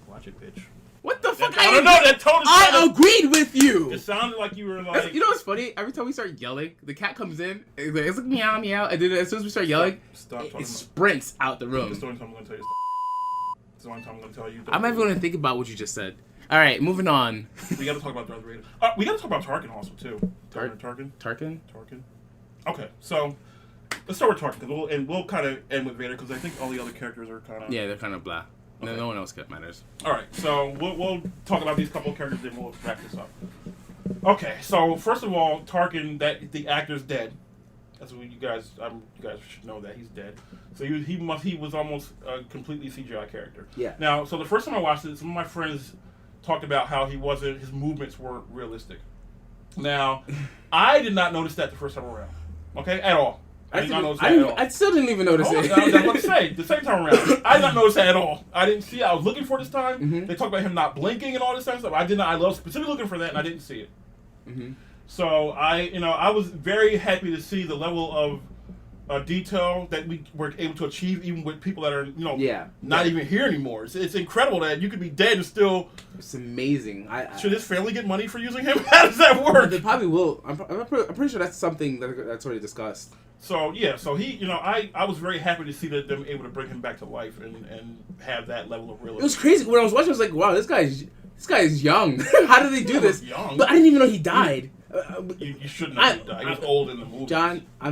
Watch it, bitch. What the fuck? I don't know. That tone. I agreed with you. It sounded like you were like. You know what's funny? Every time we start yelling, the cat comes in. It's like meow meow, and then as soon as we start yelling, it sprints out the room. This is the only time I'm going to tell you. This is the only time I'm going to tell you. I'm not even going to think about what you just said. All right, moving on. We got to talk about Darth Vader. We got to talk about Tarkin also too. Tarkin. Okay, so let's start with Tarkin, and we'll kind of end with Vader because I think all the other characters are kind of they're kind of blah. Okay. No one else matters. All right, so we'll talk about these couple of characters, then we'll wrap this up. Okay, so first of all, Tarkin, the actor's dead. That's what you guys should know that he's dead. So he was almost a completely CGI character. Yeah. Now, so the first time I watched it, some of my friends talked about how his movements weren't realistic. Now, I did not notice that the first time around. Okay, at all. I did not notice that at all. I still didn't even notice it. I was about to say, the second time around, I did not notice that at all. I didn't see it. I was looking for it this time. Mm-hmm. They talked about him not blinking and all this kind of stuff. I did not. I was specifically looking for that, and I didn't see it. Mm-hmm. So I was very happy to see the level of detail that we were able to achieve, even with people that are not even here anymore. It's incredible that you could be dead and still. It's amazing. Should his family get money for using him? How does that work? They probably will. I'm pretty sure that's something that's already discussed. So he, I was very happy to see that them able to bring him back to life and have that level of realism. It was crazy when I was watching. I was like, wow, this guy is young. How did they do this? Young. But I didn't even know he died. You shouldn't have died. He was old in the movie. John, I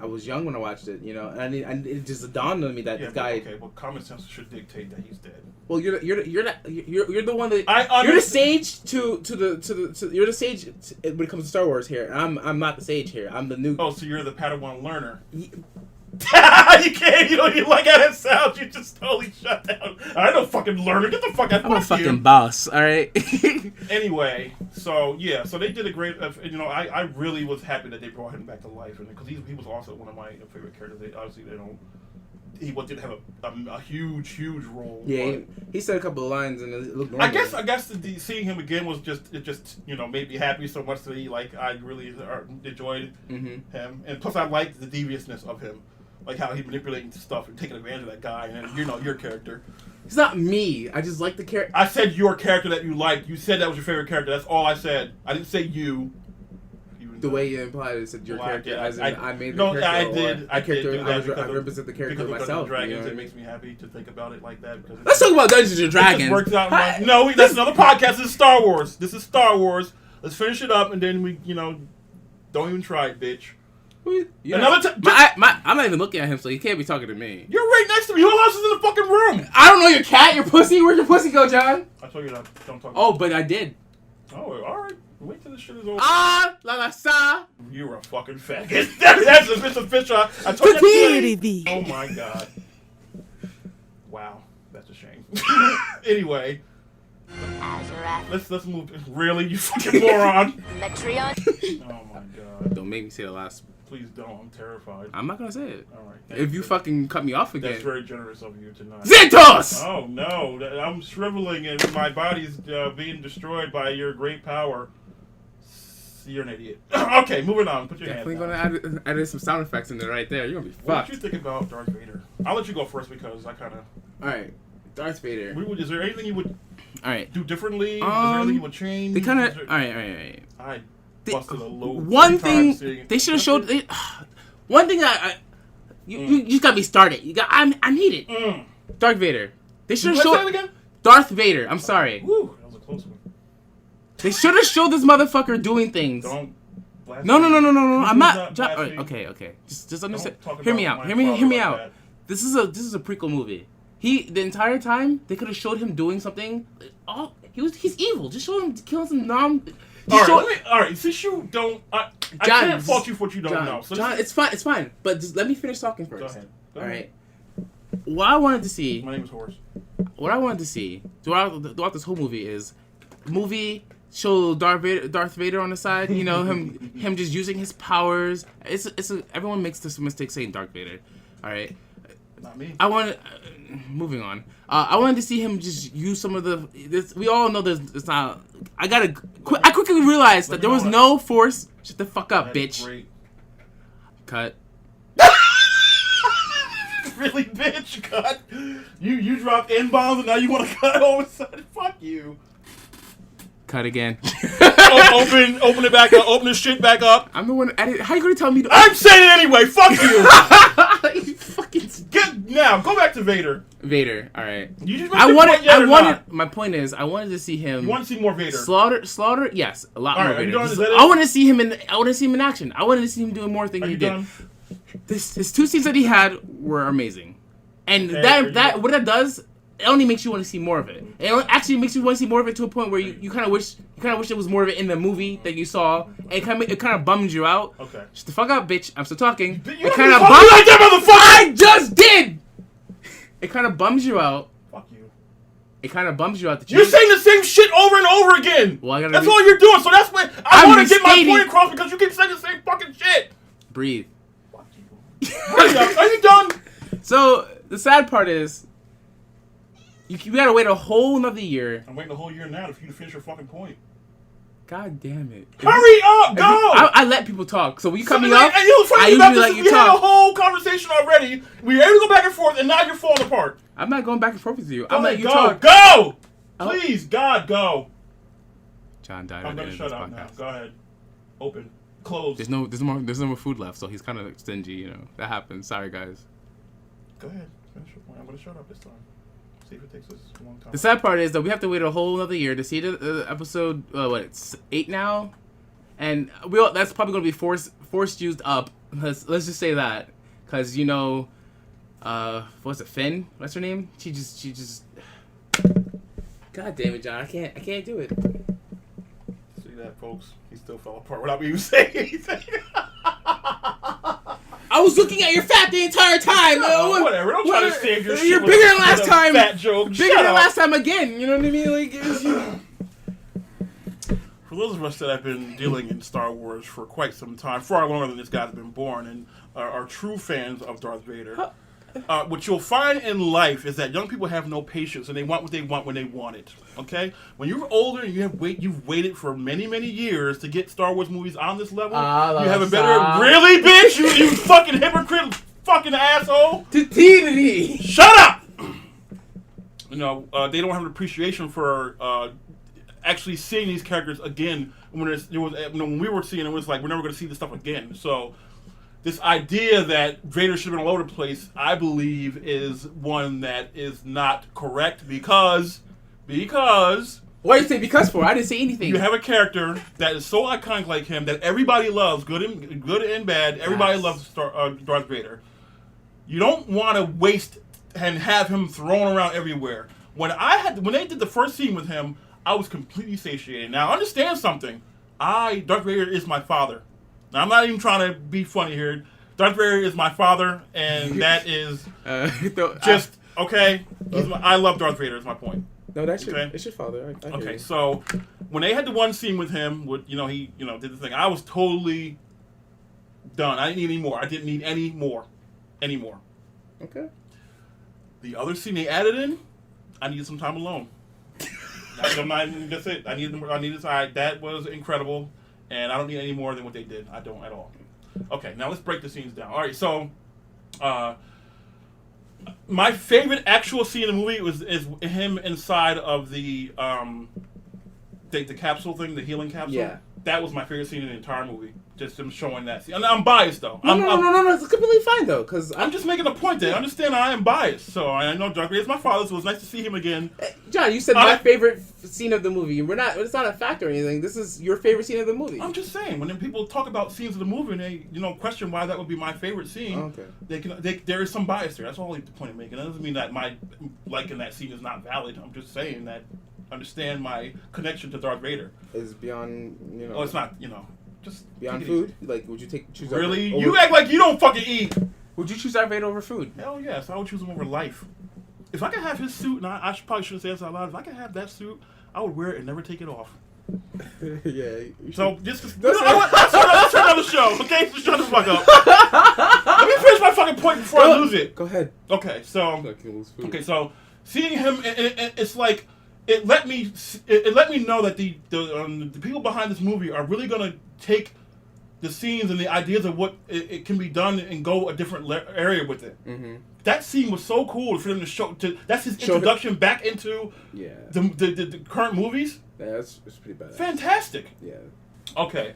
was young when I watched it, and it just dawned on me that this guy. Okay, well, common sense should dictate that he's dead. Well, you're the one that you're the sage you're the sage when it comes to Star Wars here. I'm not the sage here. I'm the new. Oh, so you're the Padawan learner. You can't. You like how that sounds. You just totally shut down. I don't fucking learner. Get the fuck out. I'm a fucking boss. All right. Anyway, so they did a great. I really was happy that they brought him back to life, and because he was also one of my favorite characters. He didn't have a huge role. Yeah, he said a couple of lines and it looked normal. I guess seeing him again was just made me happy so much that I really enjoyed him, and plus I liked the deviousness of him. Like how he manipulating stuff and taking advantage of that guy, and your character. It's not me. I just like the character. I said your character that you liked. You said that was your favorite character. That's all I said. I didn't say you. The way you implied it said your character. I made the no, character. I did. I represent the character because myself. Of Dragons, it makes me happy to think about it like that. Because let's talk about Dungeons and Dragons. It works out. No, that's another podcast. This is Star Wars. Let's finish it up, and then we, don't even try it, bitch. I'm not even looking at him, so he can't be talking to me. You're right next to me. Who else is in the fucking room? I don't know your cat, your pussy. Where'd your pussy go, John? I told you that. Don't talk. Oh, but I did. Oh, all right. Wait till this shit is over. La sa. You're a fucking faggot. That's Mr. Fisher. I told you. Oh my god. Wow, that's a shame. Anyway, let's move. Really, you fucking moron! Metreon. Oh my god! Don't make me say the last. Please don't. I'm terrified. I'm not gonna say it. All right. If you fucking cut me off again. That's very generous of you tonight. Xantos! Oh no! I'm shriveling and my body's being destroyed by your great power. You're an idiot. Okay, moving on. Put your Definitely hand gonna add some sound effects in there right there. You're gonna be What fucked. did you think about Darth Vader? I'll let you go first because I kind of. All right, Darth Vader. Is there anything you would All right, do differently? Is there anything you would change? they kind of. Is there- All right. I They- busted a load. One 3 times thing seeing- they should have showed. One thing that you just got me started. I need it. Darth Vader. They should have Let's say it showed again. Darth Vader. I'm sorry. Woo, that was a close one. They should have showed this motherfucker doing things. Don't. blaspheme. No. I'm not. not John, blaspheme. okay. Just understand. talk Hear me about out. my Hear me father out. like that. This is a prequel movie. The entire time they could have showed him doing something. He's evil. Just show him killing some All right. Since you don't, I can't fault you for what you don't know. So John, it's fine. But just let me finish talking first. Go ahead. All right. What I wanted to see. My name is Horace. What I wanted to see throughout this whole movie is show Darth Vader on the side. You know him just using his powers. Everyone makes this mistake saying Darth Vader. All right. Not me. I wanted. Moving on. I wanted to see him just use some of the. We all know it's not. I quickly realized that there was no force. Shut the fuck up, bitch. Great. Cut. Really, bitch? Cut. You dropped N-bombs and now you want to cut all of a sudden? Fuck you. Cut again. Open it back up. Open this shit back up. I'm the one. How you gonna tell me? I'm saying it anyway. Fuck you. You fucking. Go back to Vader. Vader. All right. You just not? My point is, I wanted to see him. You want to see more Vader? Slaughter. Yes, a lot All more right, Vader. is that it? I want to see him in action. I wanted to see him doing more things Are he you did. done? His 2 scenes that he had were amazing, and what that does, it only makes you want to see more of it. It actually makes you want to see more of it to a point where you kind of wish there was more of it in the movie that you saw. And it kind of bums you out. Okay. Shut the fuck up, bitch. I'm still talking. It kind of bums like that, motherfucker. I just did. It kind of bums you out. Fuck you. It kind of bums you out that You're saying the same shit over and over again. Well, that's all you're doing. So that's why I want to get my point across because you keep saying the same fucking shit. Breathe. Fuck you. Are you done? So the sad part is, you gotta wait a whole another year. I'm waiting a whole year now for you to finish your fucking point. God damn it! Hurry up, go! I let people talk. So when you cut me off, and you I usually let you we had a talk. whole conversation already. We were able to go back and forth, and now you're falling apart. I'm not going back and forth with you. Go I'm letting you ahead, talk. Go! Please, God, go. John died. I'm gonna shut up now. Go ahead. Open. Close. There's no more food left, so he's kind of stingy. You know that happens. Sorry, guys. Go ahead. Finish your point. I'm gonna shut up this time. See if it takes us a long time. The sad part is that we have to wait a whole another year to see the episode. It's 8 now, and that's probably gonna be forced used up. Let's just say that, because what's it, Finn? What's her name? She just. God damn it, John! I can't do it. See that, folks? He still fell apart without me even saying anything. I was looking at your fat the entire time. Whatever. Don't try to save your shit. You're bigger than last time. Fat joke. Bigger than last time again. You know what I mean? Like, for those of us that have been dealing in Star Wars for quite some time, far longer than this guy's been born, and are true fans of Darth Vader, what you'll find in life is that young people have no patience, and they want what they want when they want it. Okay? When you're older and you've waited for many, many years to get Star Wars movies on this level, you have a better... Really, bitch? You fucking hypocrite, fucking asshole? Shut up! They don't have an appreciation for actually seeing these characters again. When we were seeing it, it was like, we're never going to see this stuff again. So... this idea that Vader should have been all over the place, I believe, is one that is not correct because... What did you say because for? I didn't say anything. You have a character that is so iconic like him that everybody loves, good and bad. Everybody loves Darth Vader. You don't want to waste and have him thrown around everywhere. When they did the first scene with him, I was completely satiated. Now, understand something. Darth Vader is my father. Now, I'm not even trying to be funny here. Darth Vader is my father, and that is Okay, I love Darth Vader. Is my point. No, that's it's your father. I okay, so when they had the one scene with him, he did the thing. I was totally done. I didn't need any more. I didn't need any more. Okay. The other scene they added in, I needed some time alone. That's it. I needed. That was incredible, and I don't need any more than what they did. I don't at all. Okay, now let's break the scenes down. All right, so. My favorite actual scene in the movie is him inside of the capsule thing, the healing capsule. Yeah. That was my favorite scene in the entire movie. Just him showing that scene. I'm biased though. No. It's completely fine though, because I'm just making a point there. Understand I am biased, so I know Darth Vader is my father, so it was nice to see him again. John, you said my favorite scene of the movie. It's not a fact or anything. This is your favorite scene of the movie. I'm just saying, when people talk about scenes of the movie and they question why that would be my favorite scene, there is some bias there. That's all the point I'm making. That doesn't mean that my liking that scene is not valid. I'm just saying that understand my connection to Darth Vader. Is beyond Oh, it's not just beyond food. Like, would you choose? Really? You act like you don't fucking eat. Would you choose Darth Vader over food? Hell yes, I would choose him over life. If I could have his suit, and I probably shouldn't say this out loud. If I could have that suit, I would wear it and never take it off. Yeah. So let's turn on the show, okay? Just shut the fuck up. Let me finish my fucking point before I lose it. Go ahead. Okay, so seeing him, it's like it let me know that the people behind this movie are really gonna take the scenes and the ideas of what it can be done and go a different area with it. Mm-hmm. That scene was so cool for them to show. That's his introduction back into the current movies. Yeah, it's pretty bad. Fantastic. Yeah. Okay.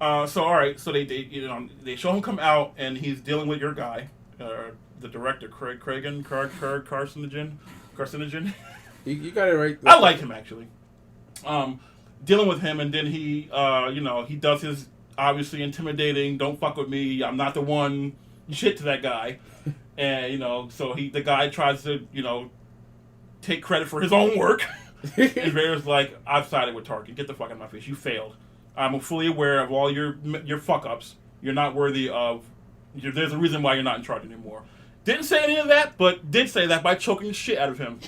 So all right. So they show him come out and he's dealing with your guy, the director Carcinogen. You got it right. I like him actually. Dealing with him and then he he does his obviously intimidating. Don't fuck with me. I'm not the one. Shit to that guy. And so the guy tries to take credit for his own work. And Vader's like, I've sided with Tarkin. Get the fuck out of my face. You failed. I'm fully aware of all your fuck ups. You're not worthy of. There's a reason why you're not in charge anymore. Didn't say any of that, but did say that by choking the shit out of him.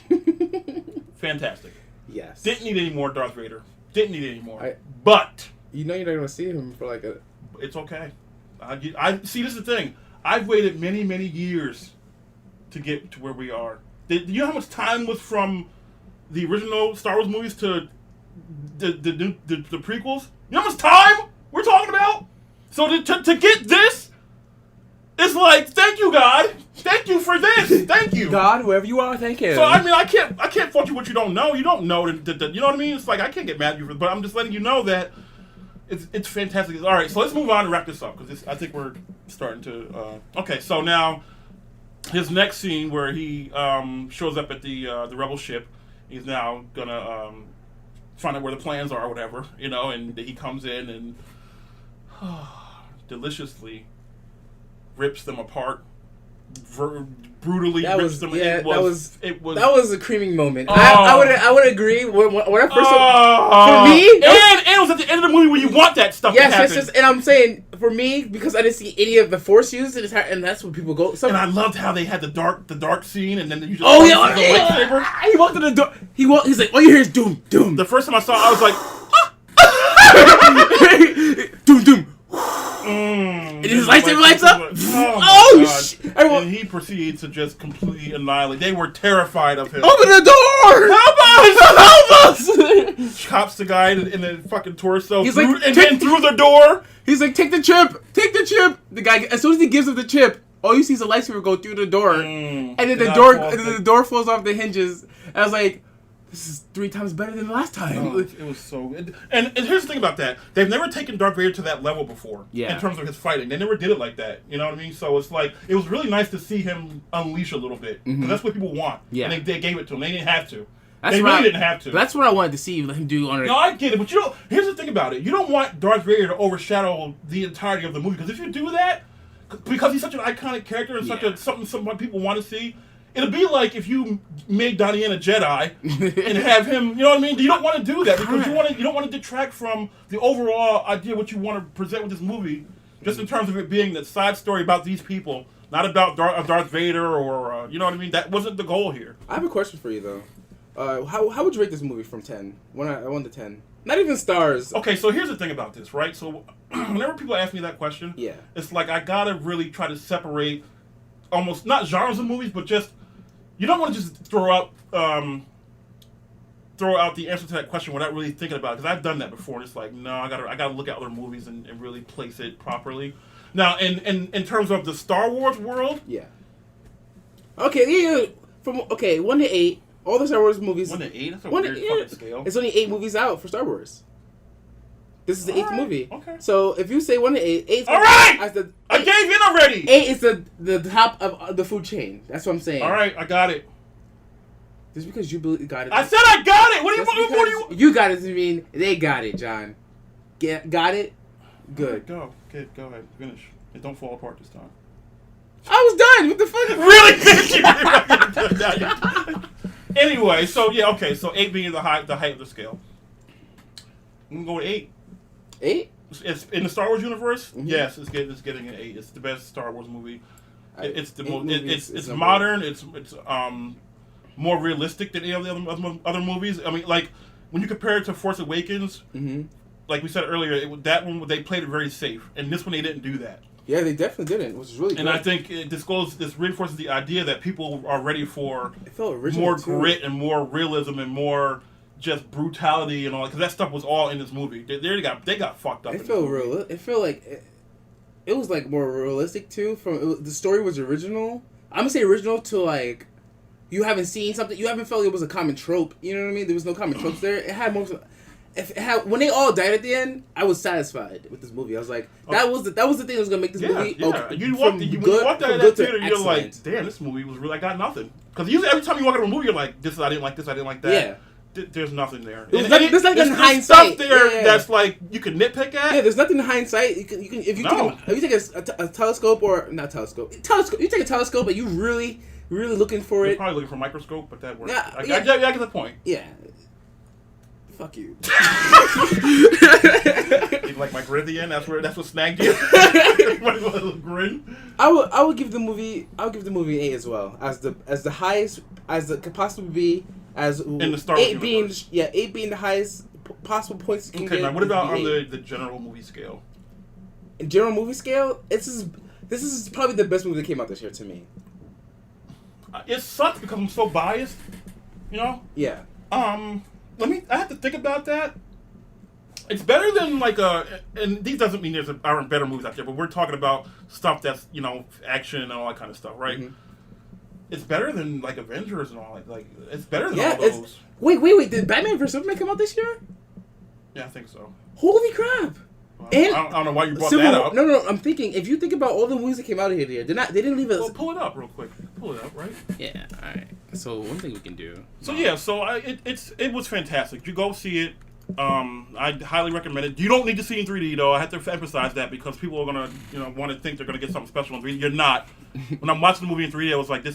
Fantastic. Yes. Didn't need any more Darth Vader. Didn't need any more. But you're not gonna see him for like a. It's okay. I see. This is the thing. I've waited many, many years to get to where we are. Do you know how much time was from the original Star Wars movies to the prequels? You know how much time we're talking about? So to get this, it's like, thank you, God. Thank you for this. Thank you, God. Whoever you are, thank you. So I mean, I can't fault you what you don't know. You don't know that you know what I mean. It's like I can't get mad at you, but I'm just letting you know that. It's fantastic. All right, so let's move on and wrap this up because I think we're starting to. Okay, so now his next scene where he shows up at the rebel ship. He's now gonna find out where the plans are or whatever, and he comes in and deliciously rips them apart. Brutally rips them. That was a creaming moment. Oh. I would agree when I first for me and it was at the end of the movie where you want that stuff to happen. Yes, and I'm saying for me because I didn't see any of the Force used and that's when people go. And I loved how they had the dark scene and then you just lightsaber. He walked in the door. He's like, all you hear is doom, doom. The first time I saw it, I was like, doom, doom. And his lightsaber lights up. Oh shit! And he proceeds to just completely annihilate. They were terrified of him. Open the door! Help us! Chops the guy in the fucking torso. He's then through the door. He's like, take the chip! Take the chip! The guy, as soon as he gives him the chip, all you see is a lightsaber go through the door, and then the door falls off the hinges. And I was like, this is 3 times better than the last time. Oh, it was so good. And here's the thing about that. They've never taken Darth Vader to that level before. Yeah. In terms of his fighting. They never did it like that. You know what I mean? So it's like, it was really nice to see him unleash a little bit. Because that's what people want. Yeah. And they gave it to him. They didn't have to. They really didn't have to. That's what I wanted to see him do on it. No, I get it. But here's the thing about it. You don't want Darth Vader to overshadow the entirety of the movie. Because if you do that, because he's such an iconic character and something some people want to see, it'll be like if you made Donnie Yen a Jedi and have him, you know what I mean? You don't want to do that because you don't want to detract from the overall idea of what you want to present with this movie, just in terms of it being that side story about these people, not about Darth Vader or you know what I mean. That wasn't the goal here. I have a question for you though. How would you rate this movie from 10? 1 to 10. Not even stars. Okay, so here's the thing about this, right? So whenever people ask me that question, Yeah. it's like I gotta really try to separate almost not genres of movies, but just you don't want to just throw out the answer to that question without really thinking about it, because I've done that before. And it's like, no, I gotta look at other movies and really place it properly. Now, in terms of the Star Wars world, Yeah. Okay, yeah. From 1 to 8, all the Star Wars movies. 1 to 8. That's a 1 weird to, fucking scale. It's only 8 movies out for Star Wars. This is the 8th Alright, movie. okay. So if you say 1 to 8, 8's All right! I eight, gave in already. 8 is the top of the food chain. That's what I'm saying. All right, I got it. Just because you got it. I said I got it. What do you? You got it to mean they got it, John. Got it? Good. Go ahead. Finish. And don't fall apart this time. I was done. What the fuck? Really? Anyway, so yeah, okay. So 8 being the height of the scale. I'm gonna go with 8. 8? It's in the Star Wars universe. Mm-hmm. Yes, it's getting an 8. It's the best Star Wars movie. It's the most. It's number modern. It's more realistic than any of the other movies. I mean, like when you compare it to Force Awakens, like we said earlier, that one they played it very safe, and this one they didn't do that. Yeah, they definitely didn't, which is really good. And I think this reinforces the idea that people are ready for it felt original more too. grit and more realism and more just brutality and all, because that stuff was all in this movie. They got fucked up. It felt real. It felt like it was like more realistic too. The story was original. I'm gonna say original to like you haven't seen something. You haven't felt it was a common trope. You know what I mean? There was no common tropes there. It had more. When they all died at the end, I was satisfied with this movie. I was like, that was the thing that was gonna make this movie. Yeah. Okay, You walked out of that theater, you're like, damn, this movie was really. I got nothing. Because usually every time you walk into a movie, you're like, I didn't like this, I didn't like that. Yeah. There's nothing there. There's nothing in hindsight. Stuff there that's like you can nitpick at. Yeah, there's nothing in hindsight. You can if you take a telescope or not telescope. You take a telescope and you really looking for You're it. probably looking for a microscope, but that works. Yeah, I get the point. Yeah. Fuck you. You like my grin at the end? That's what snagged you. My little grin. I would give the movie an 8 as well, as the highest as it could possibly be, as in the Star Wars 8 being 8 being the highest possible points. You can Okay, get, now what about on 8. the general movie scale? In general movie scale? This is probably the best movie that came out this year to me. It sucks because I'm so biased. You know. Yeah. I have to think about that. It's better than and these doesn't mean there aren't better movies out there, but we're talking about stuff that's, action and all that kind of stuff, right? Mm-hmm. It's better than like Avengers and all like it's better than all those. Wait, did Batman vs Superman come out this year? Yeah, I think so. Holy crap. Well, I don't know why you brought that up. No, I'm thinking, if you think about all the movies that came out of here, they didn't leave us. Well, pull it up real quick. Pull it up, right? Yeah, alright. So, one thing we can do. It was fantastic. You go see it. I highly recommend it. You don't need to see it in 3D, though. I have to emphasize that because people are going to, want to think they're going to get something special in 3D. You're not. When I'm watching the movie in 3D, I was like,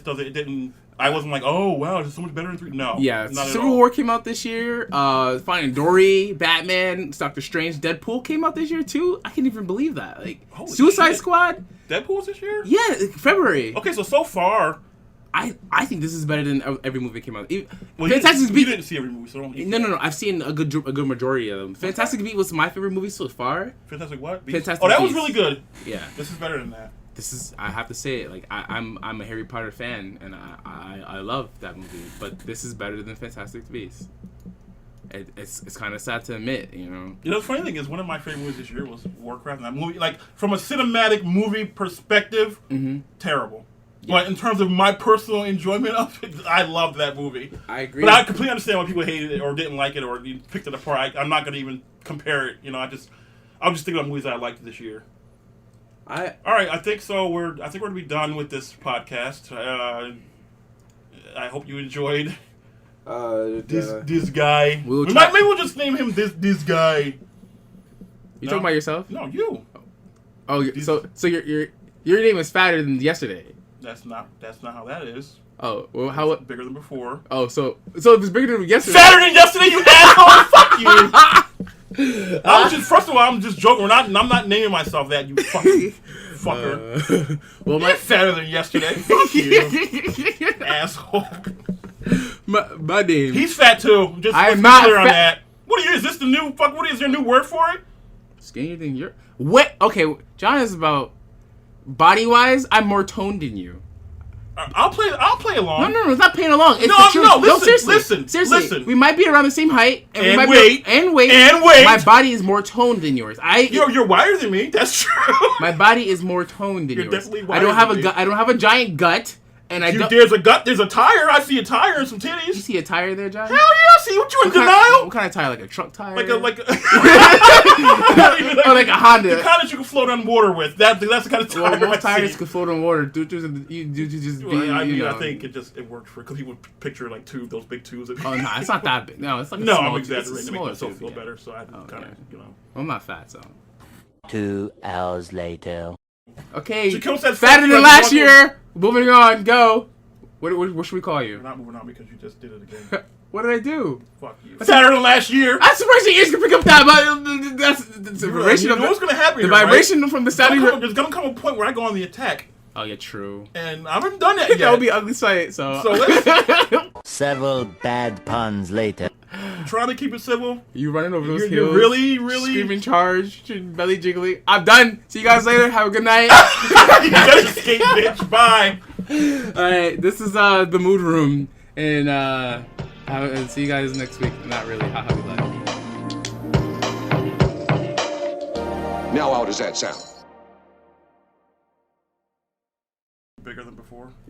I wasn't like, oh, wow, it's so much better in 3D. No. Yeah, not Civil War came out this year. Finding Dory, Batman, Doctor Strange, Deadpool came out this year, too. I can't even believe that. Like, holy Suicide shit. Squad. Deadpool was this year? Yeah, February. Okay, so far... I think this is better than every movie that came out. Well, Fantastic Beasts. You didn't see every movie, so don't... No. I've seen a good majority of them. Fantastic Beasts was my favorite movie so far. Fantastic what? Fantastic that Beasts. was really good. Yeah. This is better than that. I have to say it. Like I'm a Harry Potter fan, and I love that movie. But this is better than Fantastic Beasts. It's kind of sad to admit, The funny thing is, one of my favorite movies this year was Warcraft. And that movie, like from a cinematic movie perspective, terrible. Yeah. But in terms of my personal enjoyment of it, I loved that movie. I agree. But I completely understand why people hated it or didn't like it or picked it apart. I'm not going to even compare it. I'm just thinking of movies that I liked this year. All right, I think so. I think we're going to be done with this podcast. I hope you enjoyed this guy. Maybe we'll just name him this guy. You talking about yourself? No, you. Oh, so your name is fatter than yesterday. That's not how that is. Oh, well, how it's bigger than before? Oh, so if it's bigger than yesterday. Fatter than yesterday, you asshole! Fuck you! First of all, I'm just joking. I'm not naming myself that, you fucking fucker. Well, You're fatter than yesterday. Fuck you, asshole. my name. He's fat too. Just I am let's be not clear on fat. that. What are you? Is this the new fuck? What is your new word for it? Skinnier than you. What? Okay, John is about body wise. I'm more toned than you. I'll play along. No, it's not playing along. It's No, the truth. no, listen, seriously. listen. We might be around the same height, and we And might weight. and weight. My body is more toned than yours. You're wider than me. That's true. My body is more toned than You're yours. definitely I wider don't have than a me. gut. I don't have a giant gut, and I don't. There's a gut. There's a tire. I see a tire and some titties. You see a tire there, John? Hell yeah! See what you in denial? What kind of tire? Like a truck tire? Like a Oh, like a Honda. The kind that you can float on water with. That's the kind of tire. Well, most I tires see. can float on water. I think it worked for because people picture like those big tubes. Oh no, it's not that big. No, it's like a No, small I'm tube. It's a exaggerating to make smaller myself tube, feel yeah. better. So I kind of, Well, I'm not fat, so. 2 hours later. Okay, Shaquille said fatter fuck than you, last everyone. year. Moving on, go. What should we call you? We're not moving on because you just did it again. What did I do? Fuck you. Fatter than last year. I'm surprised your ears can pick up that, but that's the vibration You of know what's gonna happen? the here, vibration right? from the sound of your. There's gonna come a point where I go on the attack, Oh yeah, true. and I haven't done that yet. That would be ugly sight. So, So let's Several bad puns later. trying to keep it civil. you running over those You're hills, really screaming charge, belly jiggly. I'm done. See you guys later. Have a good night. You better escape, bitch. Bye. All right, this is the Mood Room, and I'll see you guys next week. Not really. How we like. Now how does that sound? Bigger than before.